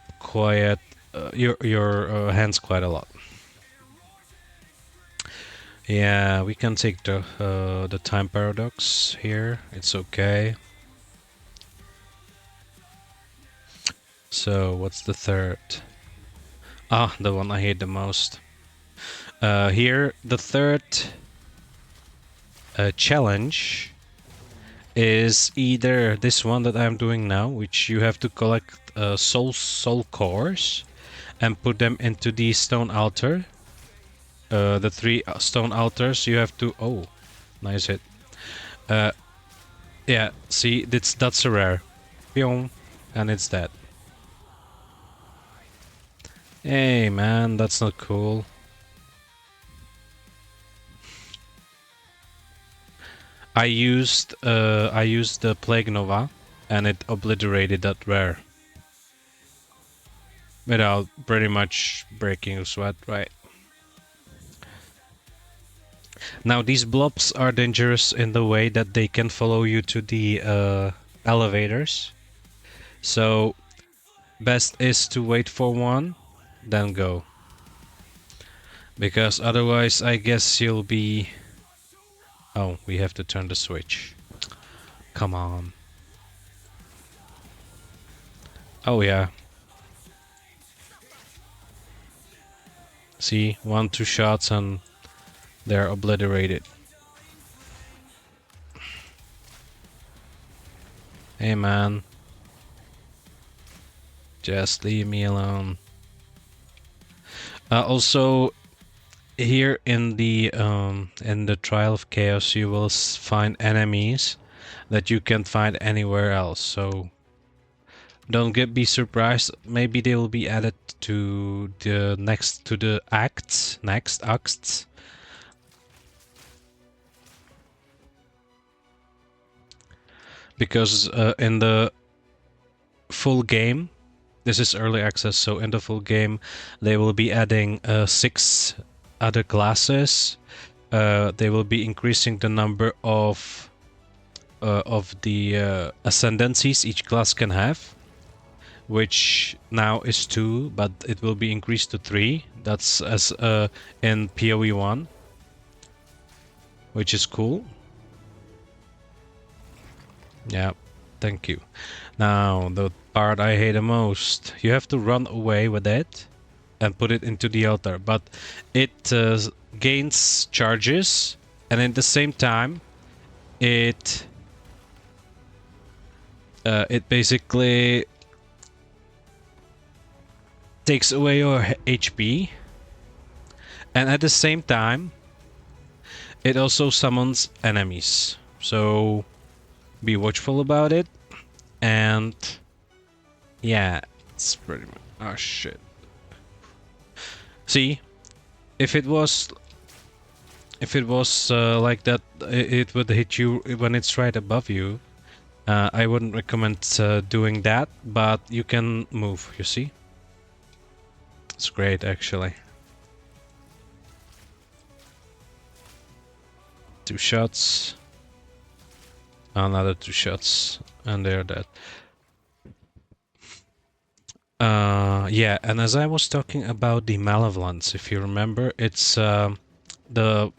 your hands quite a lot. Yeah, we can take the time paradox here. It's okay. So what's the third? Ah, the one I hate the most. Here, the third challenge is either this one that I'm doing now, which you have to collect soul cores, and put them into the stone altar. The 3 stone altars you have to... Oh, nice hit. Yeah, see, that's a rare. Pyong, and it's dead. Hey man, that's not cool. I used the Plague Nova, and it obliterated that rare. Without pretty much breaking a sweat, right? Now these blobs are dangerous in the way that they can follow you to the elevators. So best is to wait for one, then go. Because otherwise I guess you'll be... Oh, we have to turn the switch. Come on. Oh yeah. See, 1-2 shots and they're obliterated. Hey man. Just leave me alone. Also, here in the Trial of Chaos, you will find enemies that you can't find anywhere else. So don't be surprised. Maybe they will be added to the next acts. Because in the full game, this is early access, so in the full game they will be adding 6 other classes. They will be increasing the number of the ascendancies each class can have, which now is 2, but it will be increased to 3. That's as in PoE 1, which is cool. Yeah, thank you. Now, the part I hate the most. You have to run away with it and put it into the altar, but it gains charges, and at the same time, it basically takes away your HP, and at the same time, it also summons enemies. So be watchful about it, and yeah, it's pretty much... Oh shit. See, if it was like that, it would hit you when it's right above you. I wouldn't recommend doing that, but you can move, you see? It's great, actually. 2 shots. Another 2 shots, and they're dead. Yeah, and as I was talking about the Malevolence, if you remember, it's the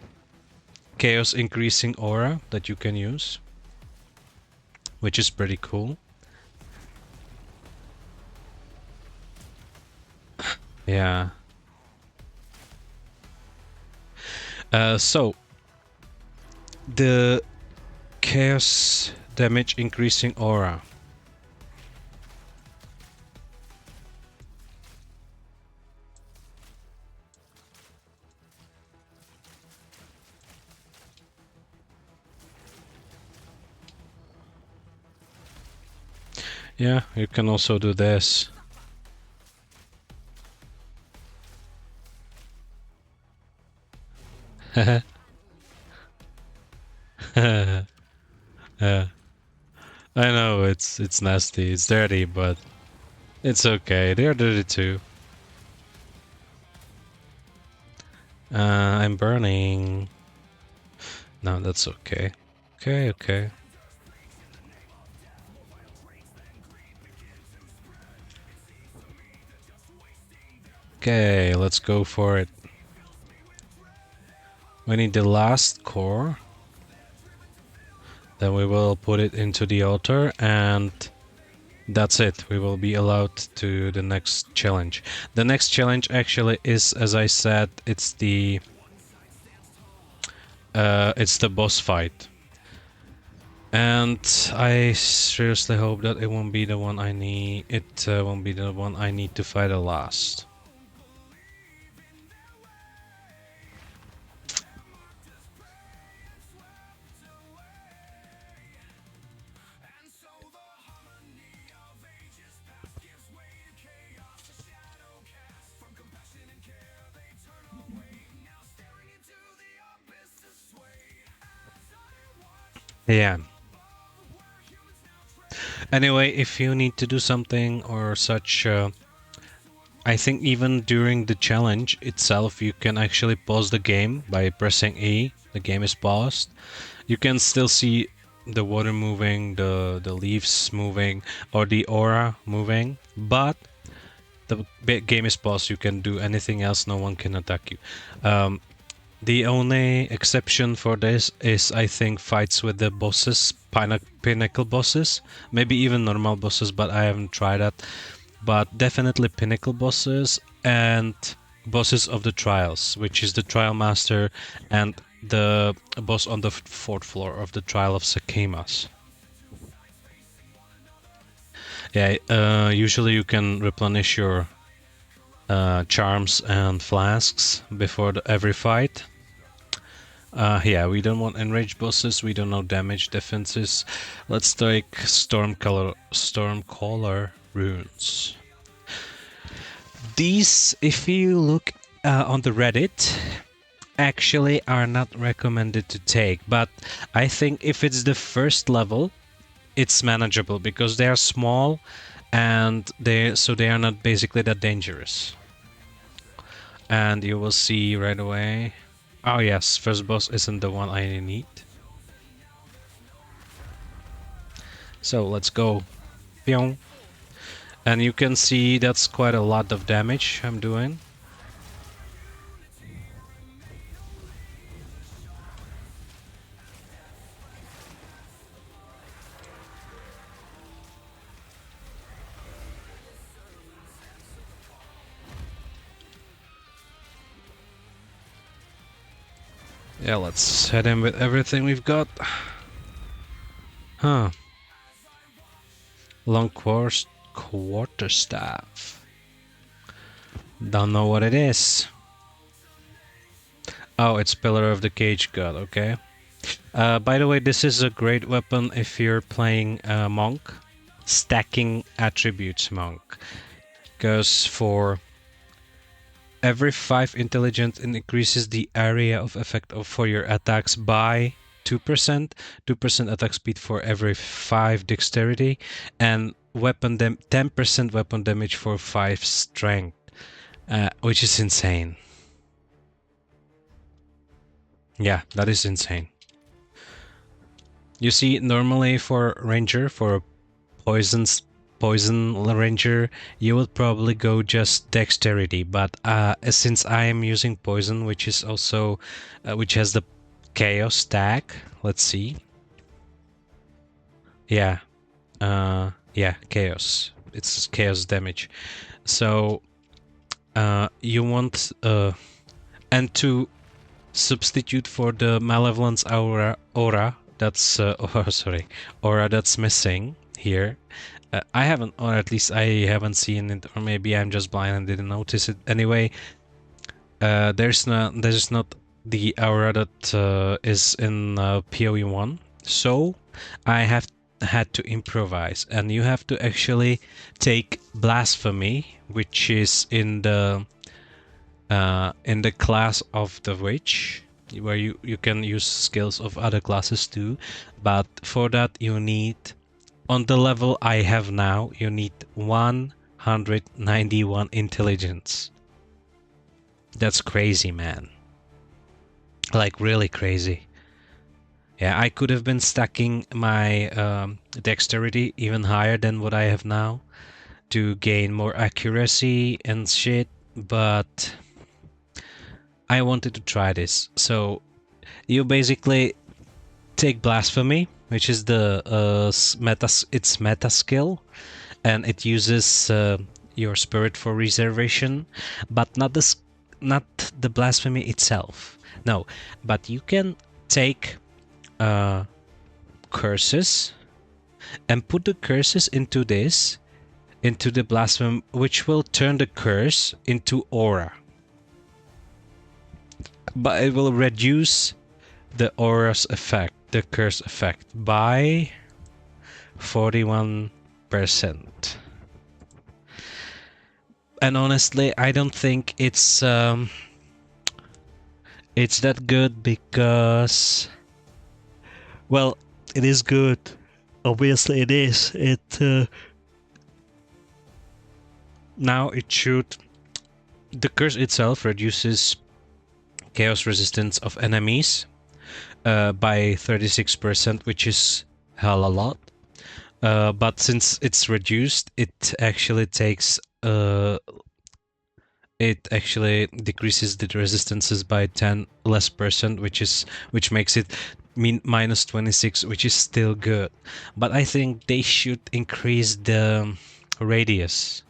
chaos increasing aura that you can use, which is pretty cool. Yeah. So the chaos damage increasing aura. Yeah, you can also do this. Yeah. I know it's nasty, it's dirty, but it's okay. They're dirty too. I'm burning. No, that's okay. Okay. Okay, let's go for it. We need the last core. Then we will put it into the altar, and that's it. We will be allowed to the next challenge. The next challenge actually is, as I said, it's the boss fight. And I seriously hope that it won't be the one I need. It won't be the one I need to fight at last. Yeah. Anyway, if you need to do something or such, I think even during the challenge itself, you can actually pause the game by pressing E. The game is paused. You can still see the water moving, the leaves moving, or the aura moving, but the game is paused. You can do anything else. No one can attack you. The only exception for this is, I think, fights with the bosses, pinnacle bosses, maybe even normal bosses, but I haven't tried that. But definitely pinnacle bosses and bosses of the trials, which is the Trialmaster and the boss on the fourth floor of the Trial of Sakemas. Yeah, usually you can replenish your charms and flasks before every fight. Yeah, we don't want enraged bosses. We don't know damage defenses. Let's take Stormcaller runes. These, if you look on the Reddit, actually are not recommended to take. But I think if it's the first level, it's manageable because they are small, and they are not basically that dangerous. And you will see right away. Oh yes, first boss isn't the one I need. So let's go. Pyong. And you can see that's quite a lot of damage I'm doing. Yeah, let's head in with everything we've got. Huh. Long quarterstaff. Don't know what it is. Oh, it's Pillar of the Cage God, okay. By the way, this is a great weapon if you're playing Monk. Stacking attributes Monk. Goes for every 5 intelligence, it increases the area of effect for your attacks by 2%, 2% attack speed for every 5 dexterity, and 10% weapon damage for 5 strength, which is insane. Yeah, that is insane. You see, normally for Ranger, for poison ranger, you would probably go just dexterity, but since I am using poison, which is also which has the chaos stack, let's see. Yeah, yeah, chaos. It's chaos damage. So you want and to substitute for the malevolence aura that's aura that's missing here. I haven't, or at least I haven't seen it, or maybe I'm just blind and didn't notice it. Anyway, there's not the aura that is in PoE 1, so I have had to improvise, and you have to actually take blasphemy, which is in the class of the witch, where you can use skills of other classes too, but for that you need, on the level I have now, you need 191 intelligence. That's crazy, man. Like, really crazy. Yeah, I could have been stacking my dexterity even higher than what I have now to gain more accuracy and shit, but I wanted to try this. So you basically take blasphemy, which is the meta skill, and it uses your spirit for reservation, but not the blasphemy itself. No, but you can take curses and put the curses into the blasphemy, which will turn the curse into aura. But it will reduce the aura's effect, the curse effect, by 41%. And honestly, I don't think it's that good because, well, it is good. Obviously it is. Now it should... The curse itself reduces chaos resistance of enemies by 36%, which is hell a lot. But since it's reduced, it actually decreases the resistances by 10 less percent, which makes it minus 26, which is still good. But I think they should increase the radius.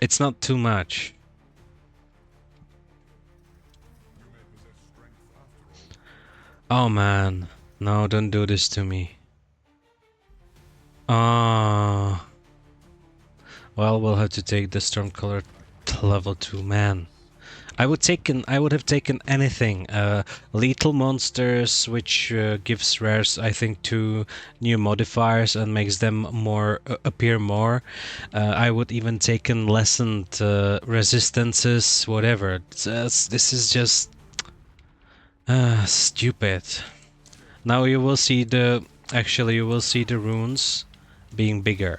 It's not too much. Oh man, no, don't do this to me. Ah, well, we'll have to take the Stormcaller to level 2, man. I would have taken anything. Lethal monsters, which gives rares, I think, 2 new modifiers and makes them more appear more. I would even taken lessened resistances, whatever. This is just stupid. Now you will see the runes being bigger.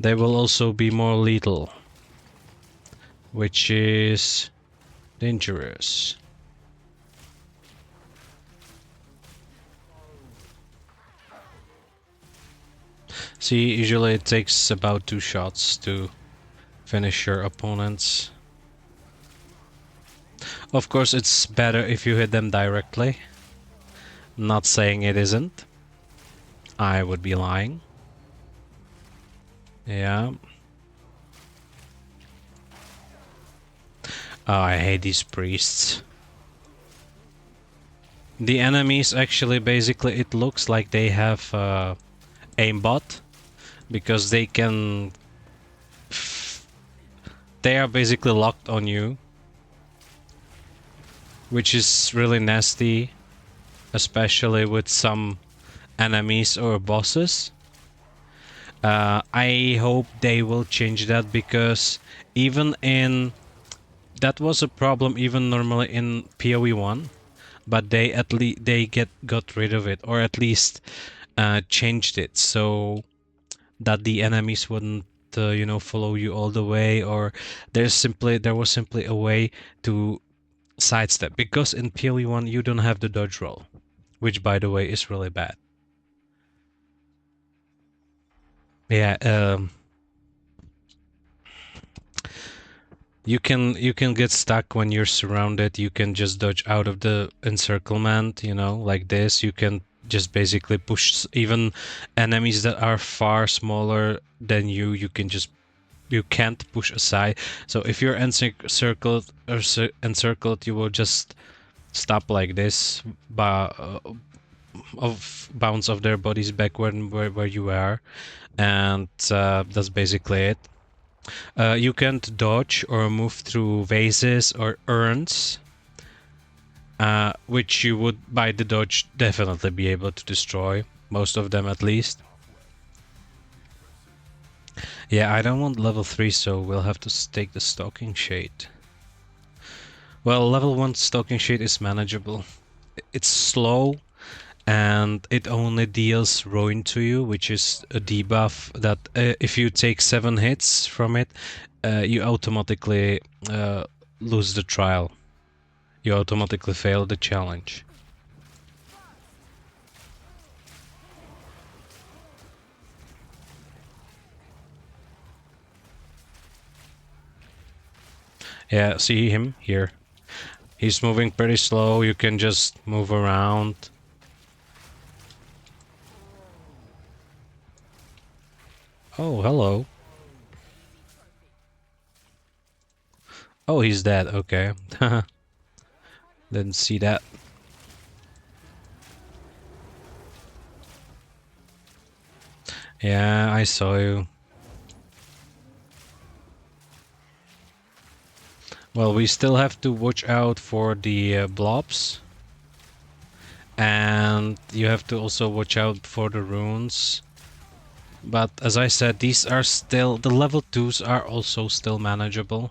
They will also be more lethal, which is dangerous. See, usually it takes about 2 shots to finish your opponents. Of course, it's better if you hit them directly. Not saying it isn't. I would be lying. Yeah. Oh, I hate these priests. The enemies actually, basically, it looks like they have aimbot, because they can... They are basically locked on you, which is really nasty, especially with some enemies or bosses. I hope they will change that, because even in... That was a problem even normally in PoE 1, but they got rid of it, or at least changed it so that the enemies wouldn't follow you all the way, or there was simply a way to sidestep, because in PoE 1 you don't have the dodge roll, which by the way is really bad. Yeah, you can get stuck when you're surrounded. You can just dodge out of the encirclement, like this. You can just basically push even enemies that are far smaller than you. You can't push aside. So if you're encircled, you will just stop like this, bounce off their bodies back where you are, and that's basically it. You can't dodge or move through vases or urns, which you would by the dodge definitely be able to destroy, most of them at least. Yeah, I don't want level 3, so we'll have to take the Stalking Shade. Well, level 1 Stalking Shade is manageable. It's slow, and it only deals ruin to you, which is a debuff that if you take 7 hits from it, you automatically lose the trial. You automatically fail the challenge. Yeah, see him here. He's moving pretty slow. You can just move around. Oh, hello. Oh, he's dead. Okay. Didn't see that. Yeah, I saw you. Well, we still have to watch out for the blobs. and you have to also watch out for the runes. But as I said, these are still, the level 2s are also still manageable.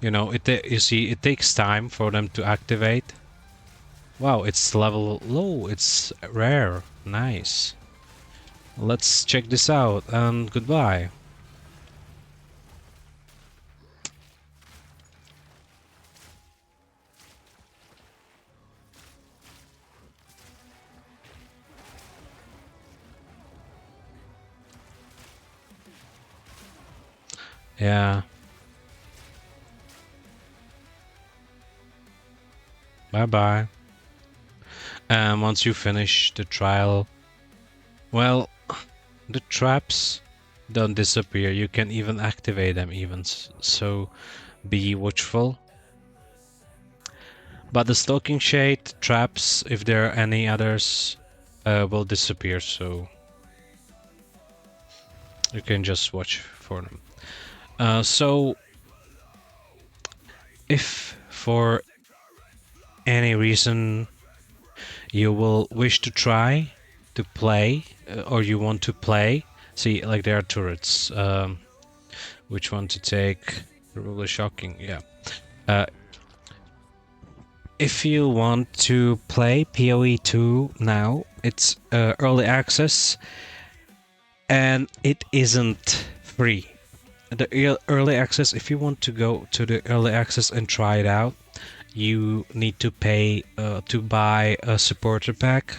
You know, you see, it takes time for them to activate. Wow, it's level low, it's rare. Nice. Let's check this out, and goodbye. Yeah. Bye bye. And once you finish the trial, well, the traps don't disappear. You can even activate them even, so be watchful. But the stalking shade traps, if there are any others, will disappear, so you can just watch for them. So if for any reason you will wish to try to play, or you want to play, see, like there are turrets. Which one to take? Really shocking, yeah. If you want to play PoE 2 now, it's early access, and it isn't free. The early access, if you want to go to the early access and try it out, you need to pay to buy a supporter pack,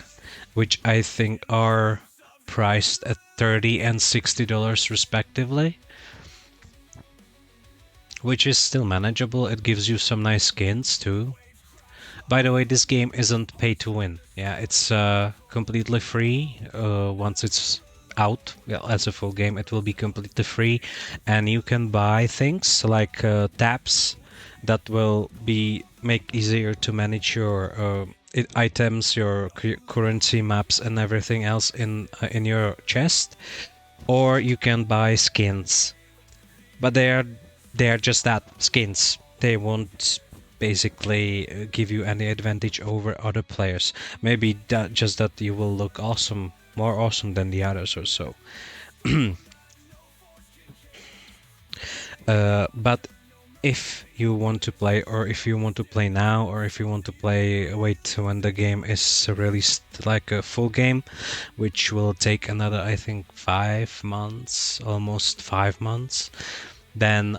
which I think are priced at $30 and $60 respectively, which is still manageable. It gives you some nice skins too. By the way, this game isn't pay to win. Yeah, it's completely free. Once it's out, well, as a full game, it will be completely free, and you can buy things like tabs that will be make easier to manage your items, your currency maps, and everything else in your chest. Or you can buy skins, but they are just that, skins. They won't basically give you any advantage over other players. Maybe that just that you will look awesome, more awesome than the others or so. But if you want to play, or if you want to play now, or if you want to play, wait when the game is released, like a full game, which will take another, I think, 5 months, almost 5 months, then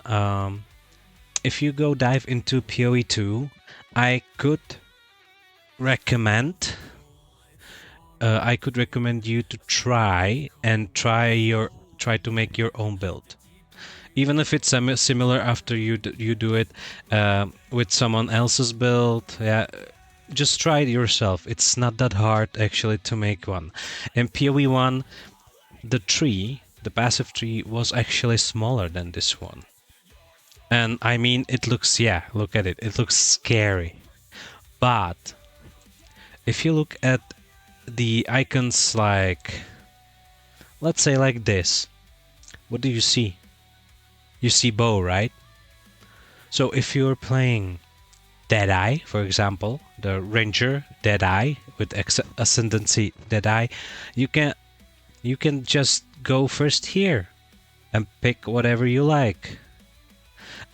if you go dive into PoE 2, I could recommend you to try to make your own build, even if it's similar after you do it with someone else's build. Yeah, just try it yourself. It's not that hard actually to make one. In PoE 1, the passive tree was actually smaller than this one. And I mean, it looks, yeah, look at it. It looks scary. But if you look at the icons, like, let's say like this, what do you see? You see bow, right? So if you're playing Deadeye, for example, the Ranger Deadeye with ascendancy Deadeye, you can just go first here and pick whatever you like.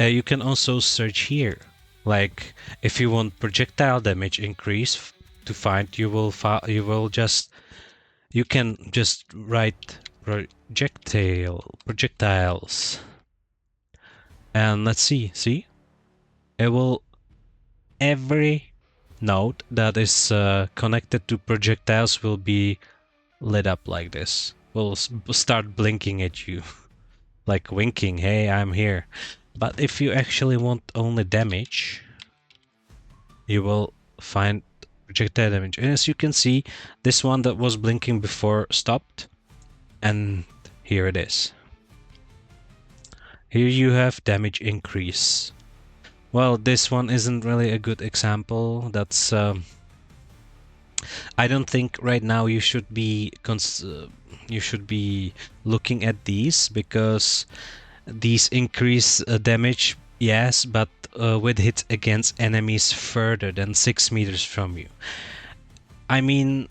You can also search here, like if you want projectile damage increase to find, you can just write projectiles, and let's see, it will, every node that is connected to projectiles will be lit up like this. Will start blinking at you, like winking, hey, I'm here. But if you actually want only damage, you will find projectile damage. And as you can see, this one that was blinking before stopped, and here it is. Here you have damage increase. Well, this one isn't really a good example. That's I don't think right now you should be looking at these, because these increase damage, yes, but with hits against enemies further than 6 meters from you. I mean,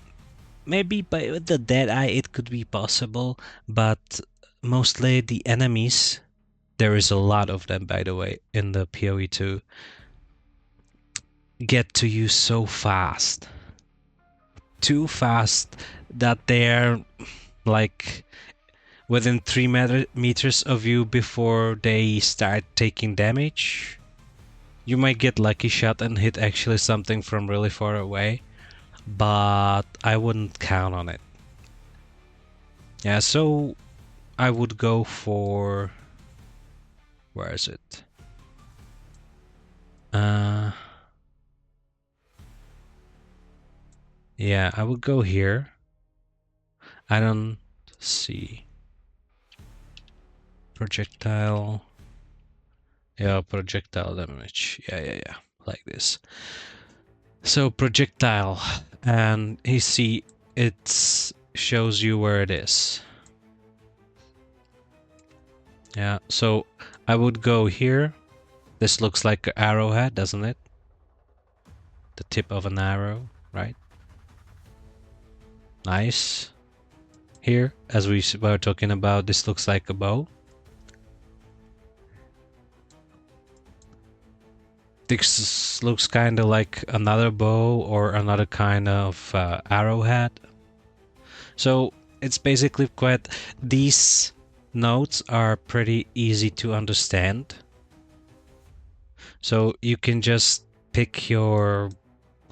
maybe by with the dead eye it could be possible, but mostly the enemies, there is a lot of them by the way in the PoE 2, get to you so fast. Too fast that they're like within 3 meters of you before they start taking damage. You might get lucky shot and hit actually something from really far away, but I wouldn't count on it. Yeah, so I would go for... where is it? Yeah, I would go here. I don't see. Projectile. Yeah, projectile damage. Yeah. Like this. So projectile, and you see it shows you where it is. Yeah, so I would go here. This looks like an arrowhead, doesn't it? The tip of an arrow, right? Nice. Here, as we were talking about, this looks like a bow. This looks kind of like another bow or another kind of arrowhead. So it's basically quite... these notes are pretty easy to understand. So you can just pick your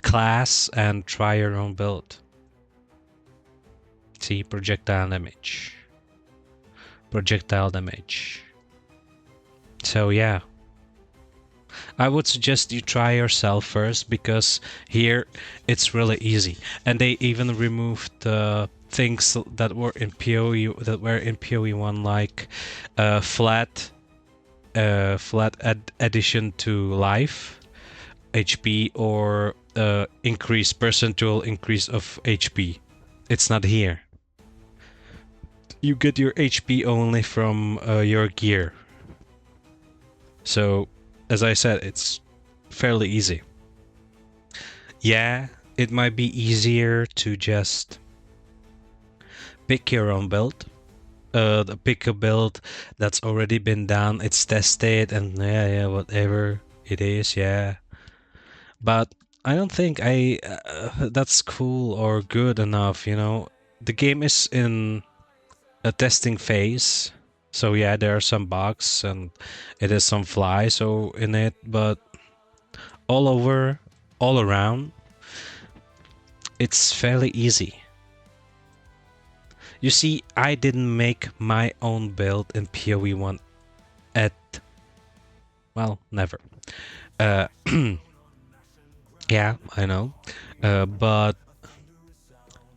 class and try your own build. See, projectile damage. Projectile damage. So yeah. I would suggest you try yourself first, because here it's really easy. And they even removed the things that were in PoE 1, like flat addition to life, HP, or percentual increase of HP. It's not here. You get your HP only from your gear. So, as I said, it's fairly easy. Yeah, it might be easier to just pick your own build. Pick a build that's already been done, it's tested, and yeah, whatever it is, yeah. But I don't think that's cool or good enough, you know. The game is in a testing phase, so yeah, there are some bugs and it is some fly so in it, but all around, it's fairly easy. You see, I didn't make my own build in PoE 1 at... well, never. Yeah, I know. But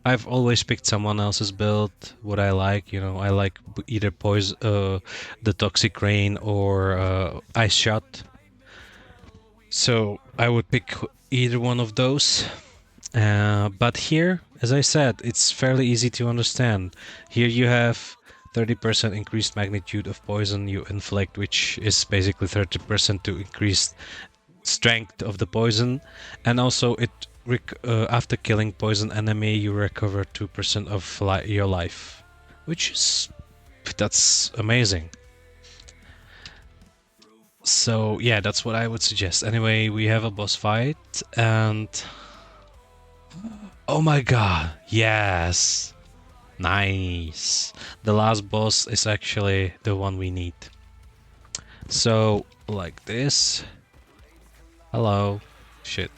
I've always picked someone else's build, what I like. You know, I like either poison, the Toxic Rain, or Ice Shot. So I would pick either one of those. But here, as I said, it's fairly easy to understand. Here you have 30% increased magnitude of poison you inflict, which is basically 30% to increase strength of the poison, and also it after killing poison enemy you recover 2% of your life, which is... that's amazing. So yeah, that's what I would suggest. Anyway, we have a boss fight, and oh my god, yes, nice. The last boss is actually the one we need. So like this. Hello. Shit.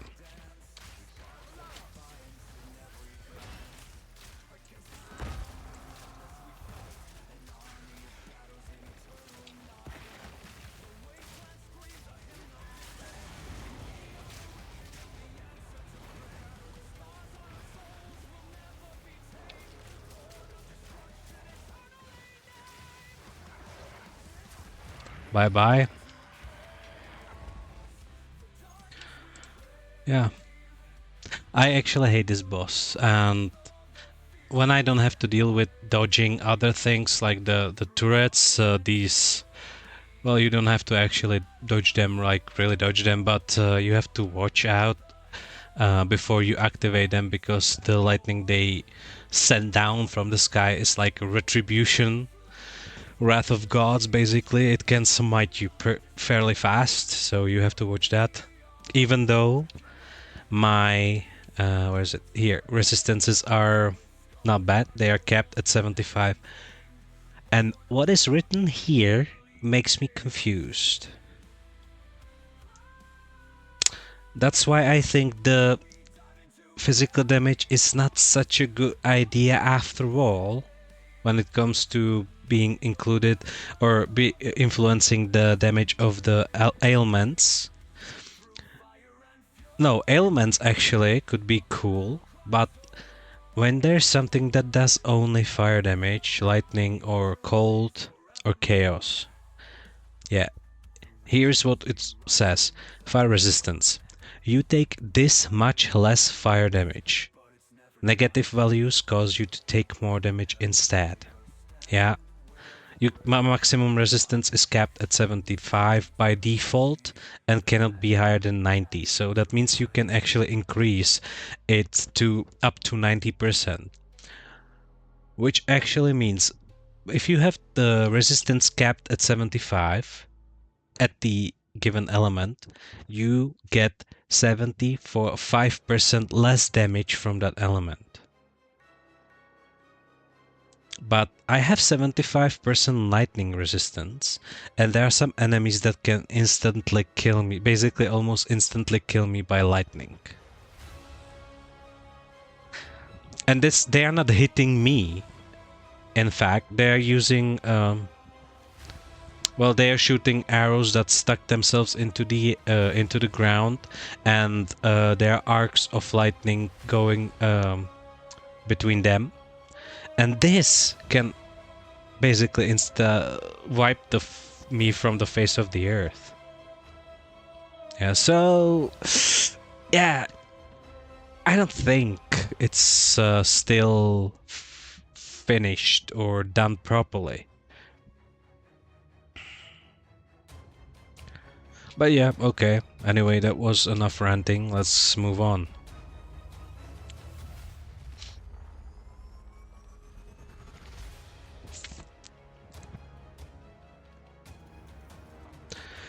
Bye bye. Yeah. I actually hate this boss, and when I don't have to deal with dodging other things like the turrets, these... well, you don't have to actually dodge them, like really dodge them, but you have to watch out before you activate them, because the lightning they send down from the sky is like a retribution, wrath of gods. Basically, it can smite you fairly fast, so you have to watch that. Even though my where is it here, resistances are not bad, they are capped at 75. And what is written here makes me confused. That's why I think the physical damage is not such a good idea after all, when it comes to being included or be influencing the damage of the ailments. No, ailments actually could be cool, but when there's something that does only fire damage, lightning or cold or chaos. Yeah, here's what it says. Fire resistance. You take this much less fire damage. Negative values cause you to take more damage instead. Yeah. My maximum resistance is capped at 75 by default and cannot be higher than 90. So that means you can actually increase it to up to 90%. Which actually means if you have the resistance capped at 75 at the given element, you get 75% less damage from that element. But I have 75% lightning resistance, and there are some enemies that can instantly kill me, basically almost instantly kill me by lightning. And they are not hitting me. In fact, they are using well, they are shooting arrows that stuck themselves into the ground, and there are arcs of lightning going between them, and this can basically wipe me from the face of the earth. Yeah, so yeah, I don't think it's still finished or done properly. But yeah, okay. Anyway, that was enough ranting. Let's move on.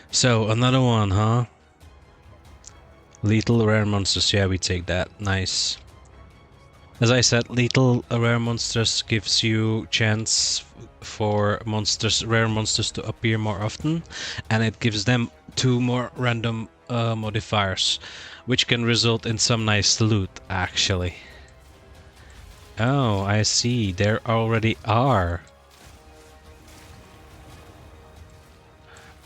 So, another one, huh? Lethal rare monsters. Yeah, we take that. Nice. As I said, lethal rare monsters gives you chance for rare monsters to appear more often, and it gives them 2 more random modifiers, which can result in some nice loot, actually. Oh, I see. There already are.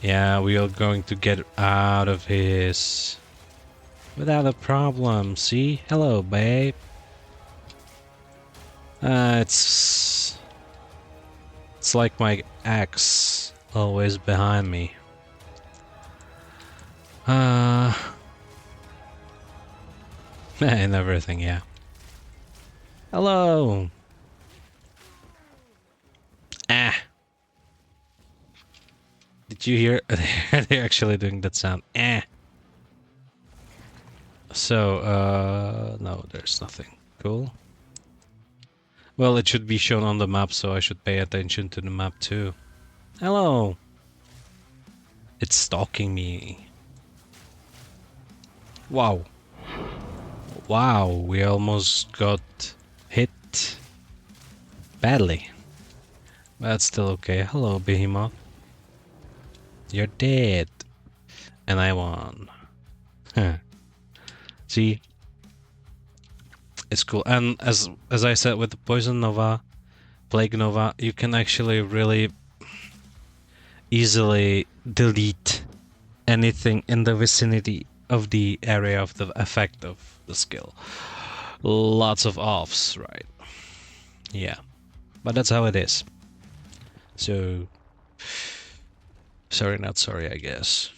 Yeah, we are going to get out of his without a problem. See? Hello, babe. It's like my ex always behind me. And everything, yeah. Hello. Ah. Did you hear? They're actually doing that sound. Eh. So, no, there's nothing. Cool. Well, it should be shown on the map, so I should pay attention to the map too. Hello. It's stalking me. Wow. Wow, we almost got hit badly. That's still okay. Hello, Behemoth. You're dead. And I won. See? It's cool. And as I said, with the Poison Nova, Plague Nova, you can actually really easily delete anything in the vicinity of the area of the effect of the skill. Lots of offs, right? Yeah. But that's how it is. So... sorry, not sorry, I guess.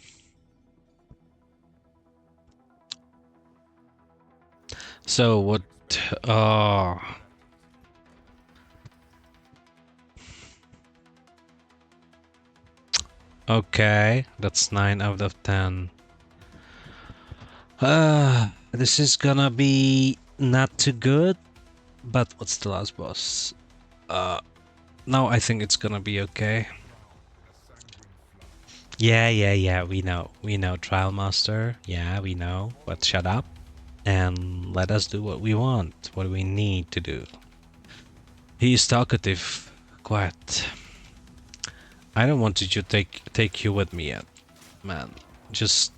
So what... okay, that's 9 out of 10. This is gonna be not too good, but what's the last boss? No, I think it's gonna be okay. Yeah, we know. We know, Trialmaster. Yeah, we know. But shut up and let us do what we want, what we need to do. He's talkative. Quiet. I don't want to take you with me yet, man. Just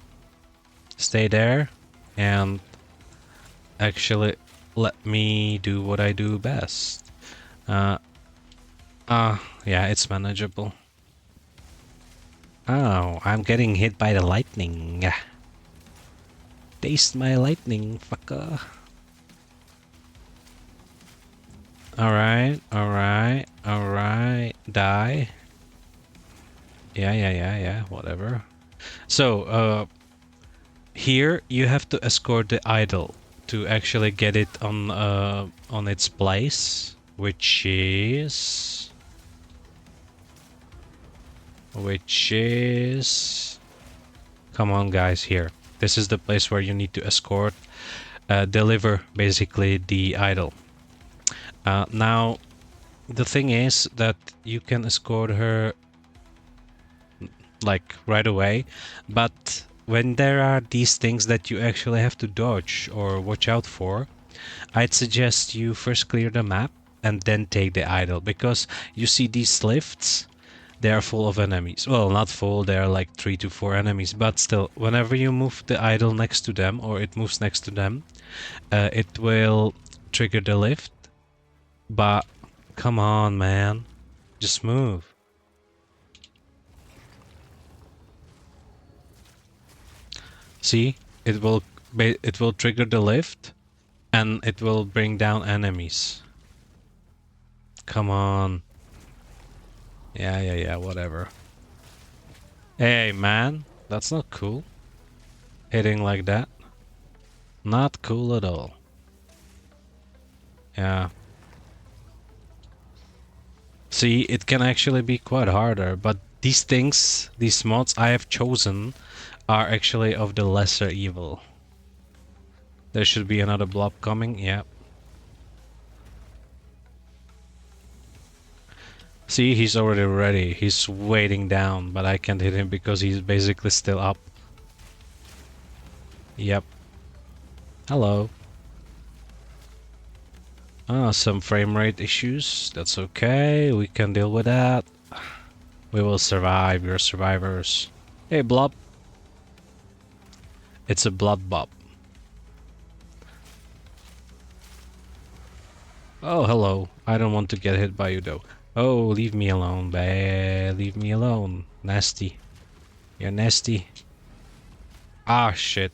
stay there and actually let me do what I do best. Uh, yeah, it's manageable. Oh, I'm getting hit by the lightning. Taste my lightning, fucker. Alright. Die. Yeah, whatever. So, here you have to escort the idol to actually get it on its place, which is come on guys, here. This is the place where you need to escort, deliver basically the idol. Now the thing is that you can escort her like right away, but when there are these things that you actually have to dodge or watch out for, I'd suggest you first clear the map and then take the idol, because you see these lifts, they are full of enemies. Well, not full, there are like 3 to 4 enemies, but still, whenever you move the idol next to them, or it moves next to them, it will trigger the lift. But come on, man, just move. See, it will trigger the lift and it will bring down enemies. Come on. Yeah, whatever. Hey, man, that's not cool. Hitting like that. Not cool at all. Yeah. See, it can actually be quite harder, but these things, these mods I have chosen, are actually of the lesser evil. There should be another blob coming, yeah. See, he's already ready. He's waiting down, but I can't hit him because he's basically still up. Yep. Hello. Some frame rate issues. That's okay. We can deal with that. We will survive. We're survivors. Hey, blob. It's a blood bob. Oh, hello. I don't want to get hit by you, though. Oh, leave me alone, babe. Leave me alone. Nasty. You're nasty. Ah, shit.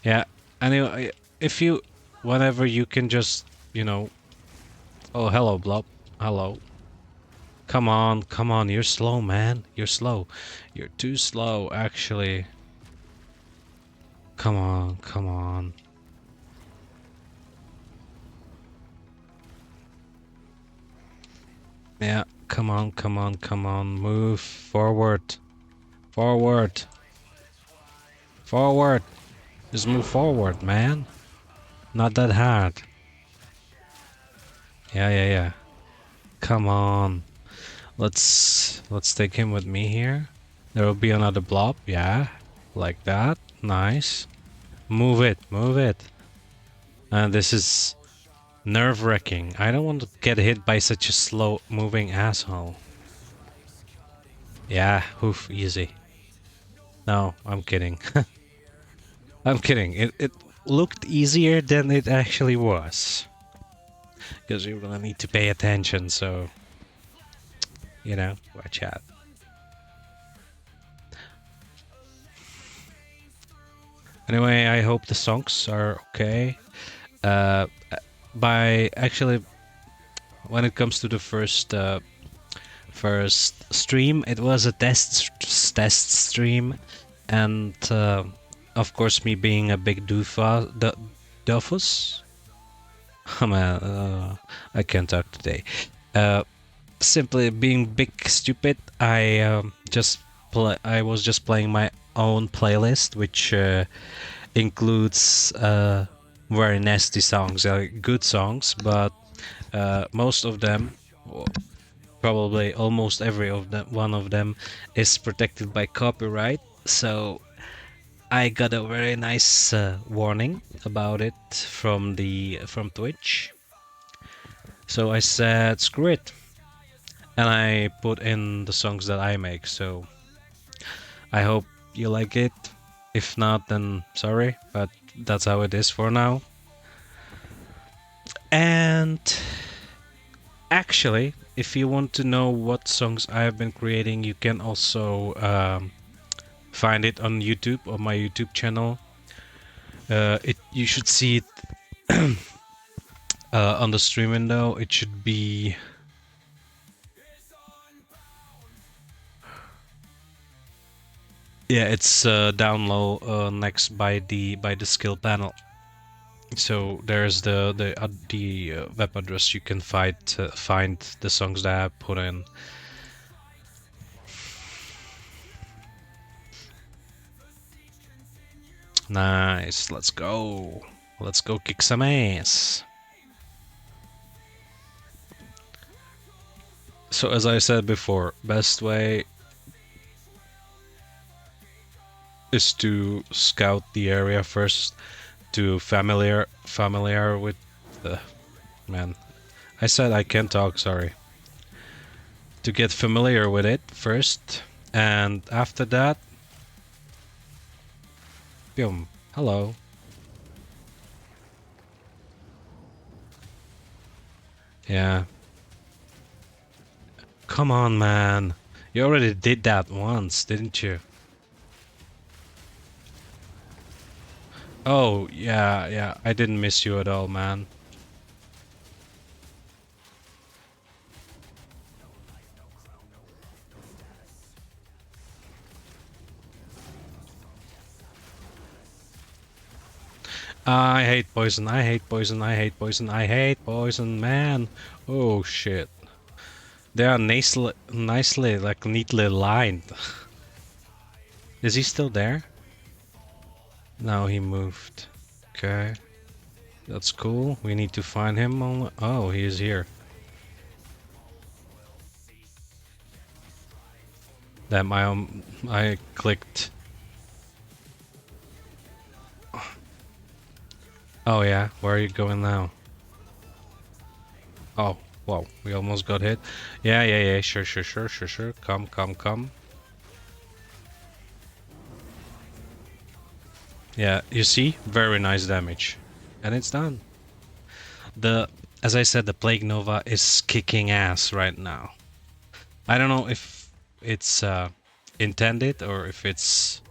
Yeah. Anyway, if you... Whenever you can just, you know... Oh, hello, blob. Hello. Come on. You're slow, man. You're slow. You're too slow, actually. Come on. Yeah, come on. Move forward. Forward. Just move forward, man. Not that hard. Yeah. Come on. Let's take him with me here. There will be another blob. Yeah. Like that. Nice. Move it. And this is nerve-wracking. I don't want to get hit by such a slow moving asshole. Yeah, oof, easy. No, I'm kidding. I'm kidding. It looked easier than it actually was. Because you're gonna need to pay attention, so... You know, watch out. Anyway, I hope the songs are okay. Uh, by actually, when it comes to the first stream, it was a test stream, and of course, me being a big doofus. Oh man, I can't talk today. Simply being big stupid, I was just playing my own playlist, which includes very nasty songs, good songs, but most of them, probably almost every of them, one of them, is protected by copyright. So I got a very nice warning about it from Twitch. So I said screw it, and I put in the songs that I make. So I hope you like it. If not, then sorry, but that's how it is for now. And actually, if you want to know what songs I have been creating, you can also find it on YouTube, on my YouTube channel. You should see it on the stream window. It should be it's down low next by the skill panel. So there's the web address you can find the songs that I put in. Nice, let's go. Let's go kick some ass. So as I said before, best way is to scout the area first, to familiar with the man. I said I can't talk, sorry. To get familiar with it first, and after that, boom, hello. Yeah. Come on, man. You already did that once, didn't you? Oh, yeah, I didn't miss you at all, man. I hate poison, I hate poison, I hate poison, I hate poison, man. Oh, shit. They are nicely, like, neatly lined. Is he still there? No, he moved. Okay. That's cool. We need to find him. Oh, he is here. Damn, I clicked. Oh yeah, where are you going now? Oh, whoa, we almost got hit. Yeah, sure. Come. Yeah, you see? Very nice damage. And it's done. As I said, the Plague Nova is kicking ass right now. I don't know if it's intended or if it's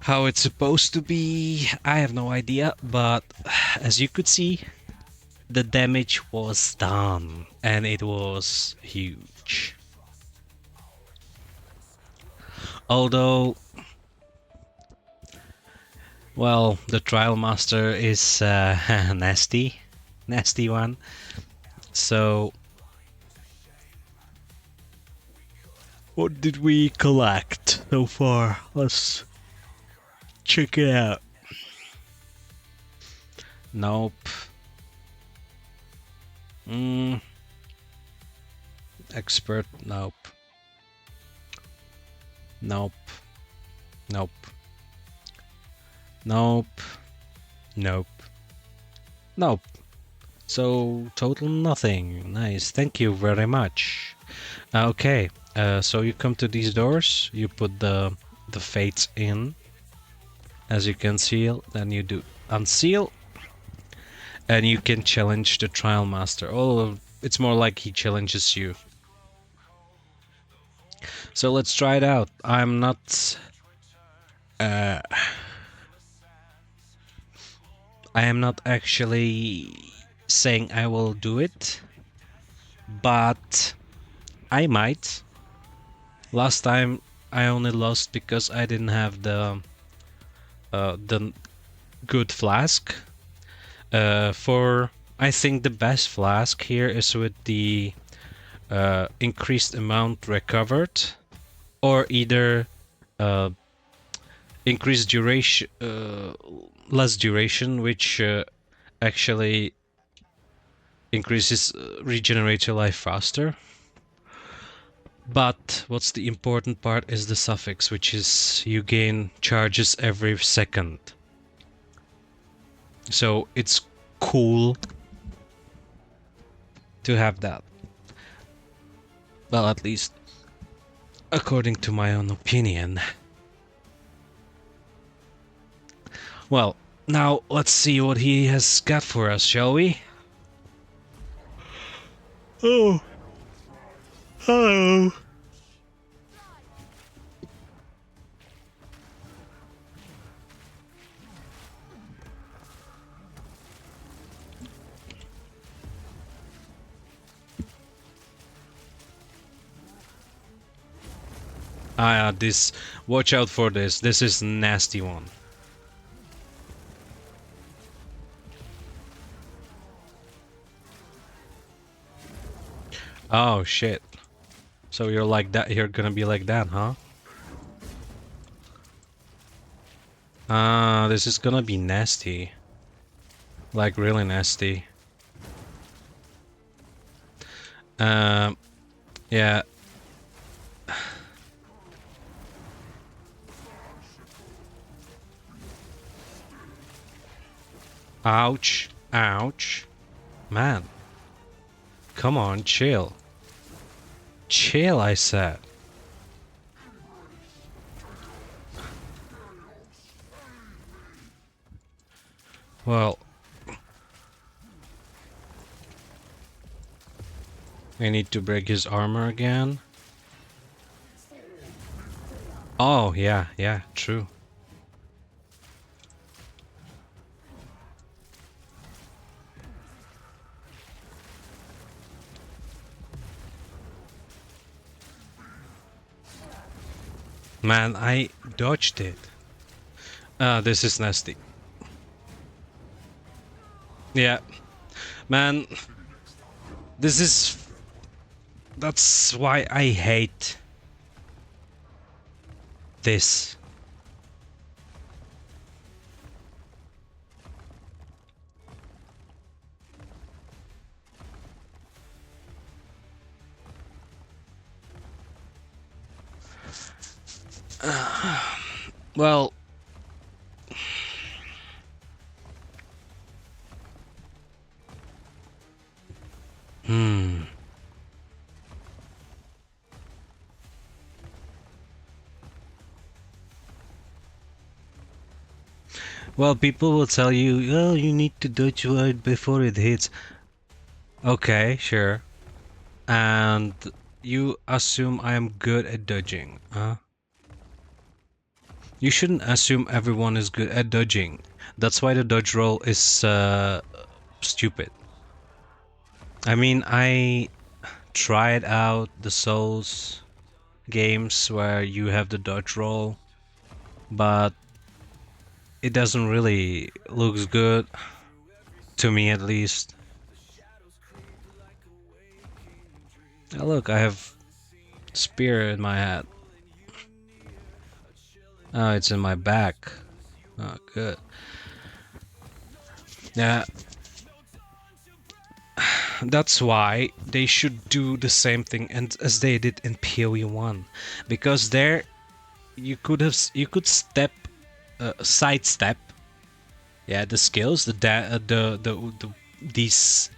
how it's supposed to be. I have no idea, but as you could see, the damage was done and it was huge. Although, well, the Trialmaster is nasty one. So, what did we collect so far? Let's check it out. Nope. Expert, nope. Nope. So total nothing. Nice, thank you very much. Okay, so you come to these doors, you put the fates in, as you can see, then you do unseal, and you can challenge the Trialmaster. It's more like he challenges you. So let's try it out. I'm not I am not actually saying I will do it, but I might. Last time I only lost because I didn't have the good flask. I think the best flask here is with the increased amount recovered, or either increased duration, less duration, which actually increases regenerate your life faster. But what's the important part is the suffix, which is you gain charges every second. So it's cool to have that. Well, at least according to my own opinion. Well, now let's see what he has got for us, shall we? Oh, hello. Ah, this. Watch out for this. This is nasty one. Oh shit. So you're like that. You're gonna be like that, huh? Ah, this is gonna be nasty. Like really nasty. Um, yeah. Ouch. Ouch. Man. Come on, chill. Chill, I said. Well, I need to break his armor again. Oh, yeah, yeah, true. Man, I dodged it. Ah, this is nasty. Yeah, man, this is... That's why I hate this. Well... Hmm... Well, people will tell you, oh, you need to dodge right before it hits. Okay, sure. And you assume I am good at dodging, huh? You shouldn't assume everyone is good at dodging. That's why the dodge roll is stupid. I mean, I tried out the Souls games where you have the dodge roll, but it doesn't really looks good to me at least. Oh, look, I have spear in my hat. Oh, it's in my back. Oh, good. Yeah, that's why they should do the same thing and as they did in PoE 1, because there you could step, sidestep, yeah, the skills, these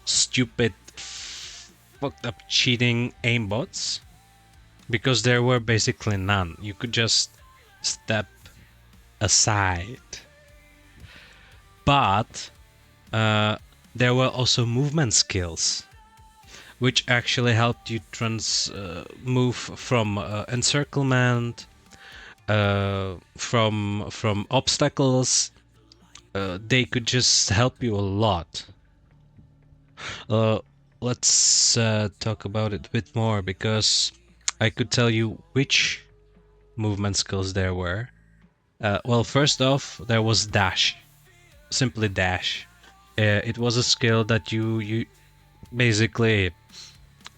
stupid fucked up cheating aimbots, because there were basically none. You could just step aside, but there were also movement skills which actually helped you move from encirclement, from obstacles. They could just help you a lot. Uh, let's talk about it a bit more, because I could tell you which movement skills there were. Well, first off, there was dash, simply dash. It was a skill that you basically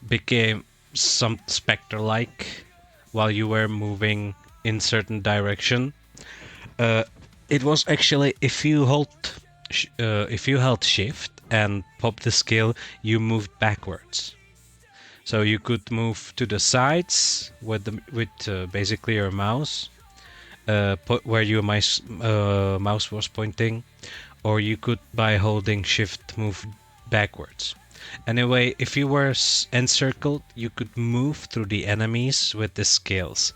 became some specter-like while you were moving in certain direction. Uh, it was actually if you held shift and popped the skill, you moved backwards. So you could move to the sides with basically your mouse, where your mouse was pointing, or you could by holding shift move backwards. Anyway, if you were encircled, you could move through the enemies with the skills.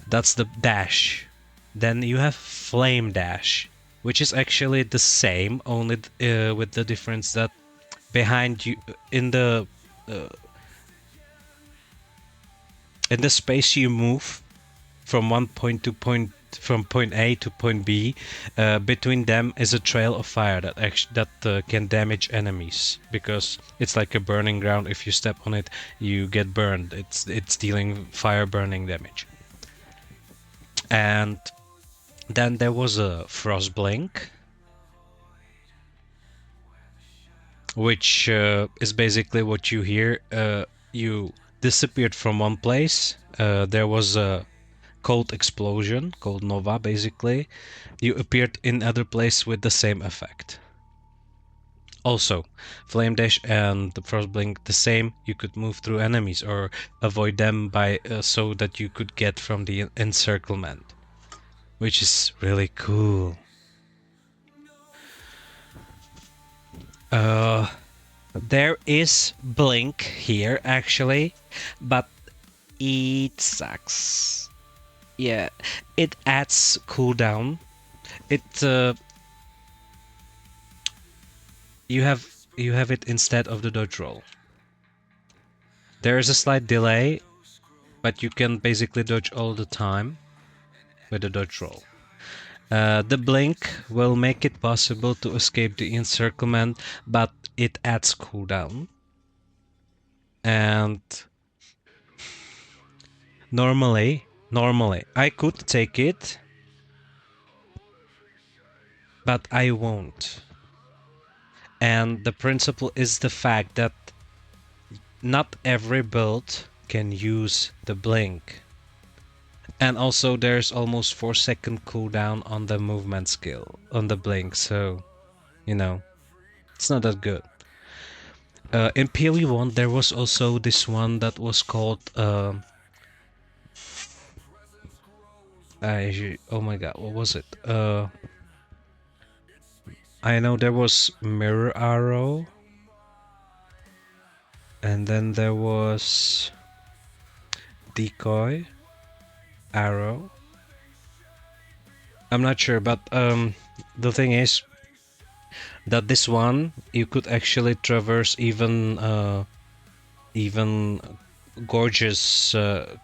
That's the dash. Then you have flame dash, which is actually the same, only with the difference that behind you uh, in the space you move from one point to point, from point A to point B, between them is a trail of fire that can damage enemies, because it's like a burning ground. If you step on it, you get burned. It's dealing fire burning damage. And then there was a frost blink, which is basically what you hear. You disappeared from one place. There was a cold explosion, cold nova, basically. You appeared in other place with the same effect. Also, flame dash and the frost blink the same. You could move through enemies or avoid them by so that you could get from the encirclement, which is really cool. There is blink here actually, but it sucks. Yeah, it adds cooldown. It you have it instead of the dodge roll. There is a slight delay, but you can basically dodge all the time with the dodge roll. The blink will make it possible to escape the encirclement, but it adds cooldown. And normally, I could take it, but I won't. And the principle is the fact that not every build can use the blink. And also there's almost 4-second cooldown on the movement skill, on the blink, so, you know, it's not that good. In PoE 1 there was also this one that was called, oh my god, what was it? I know there was Mirror Arrow, and then there was Decoy Arrow. I'm not sure, but the thing is that this one you could actually traverse even gorgeous uh,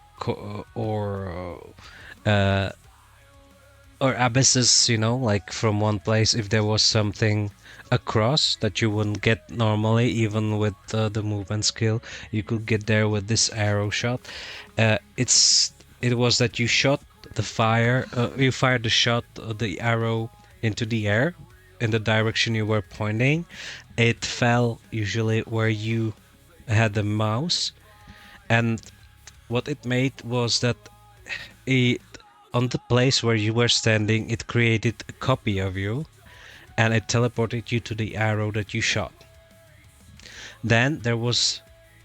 or abysses, you know, like from one place. If there was something across that you wouldn't get normally, even with the movement skill, you could get there with this arrow shot. It was that you shot the fire, you fired the shot, the arrow into the air in the direction you were pointing. It fell usually where you had the mouse, and what it made was that it, on the place where you were standing, it created a copy of you, and it teleported you to the arrow that you shot. Then there was,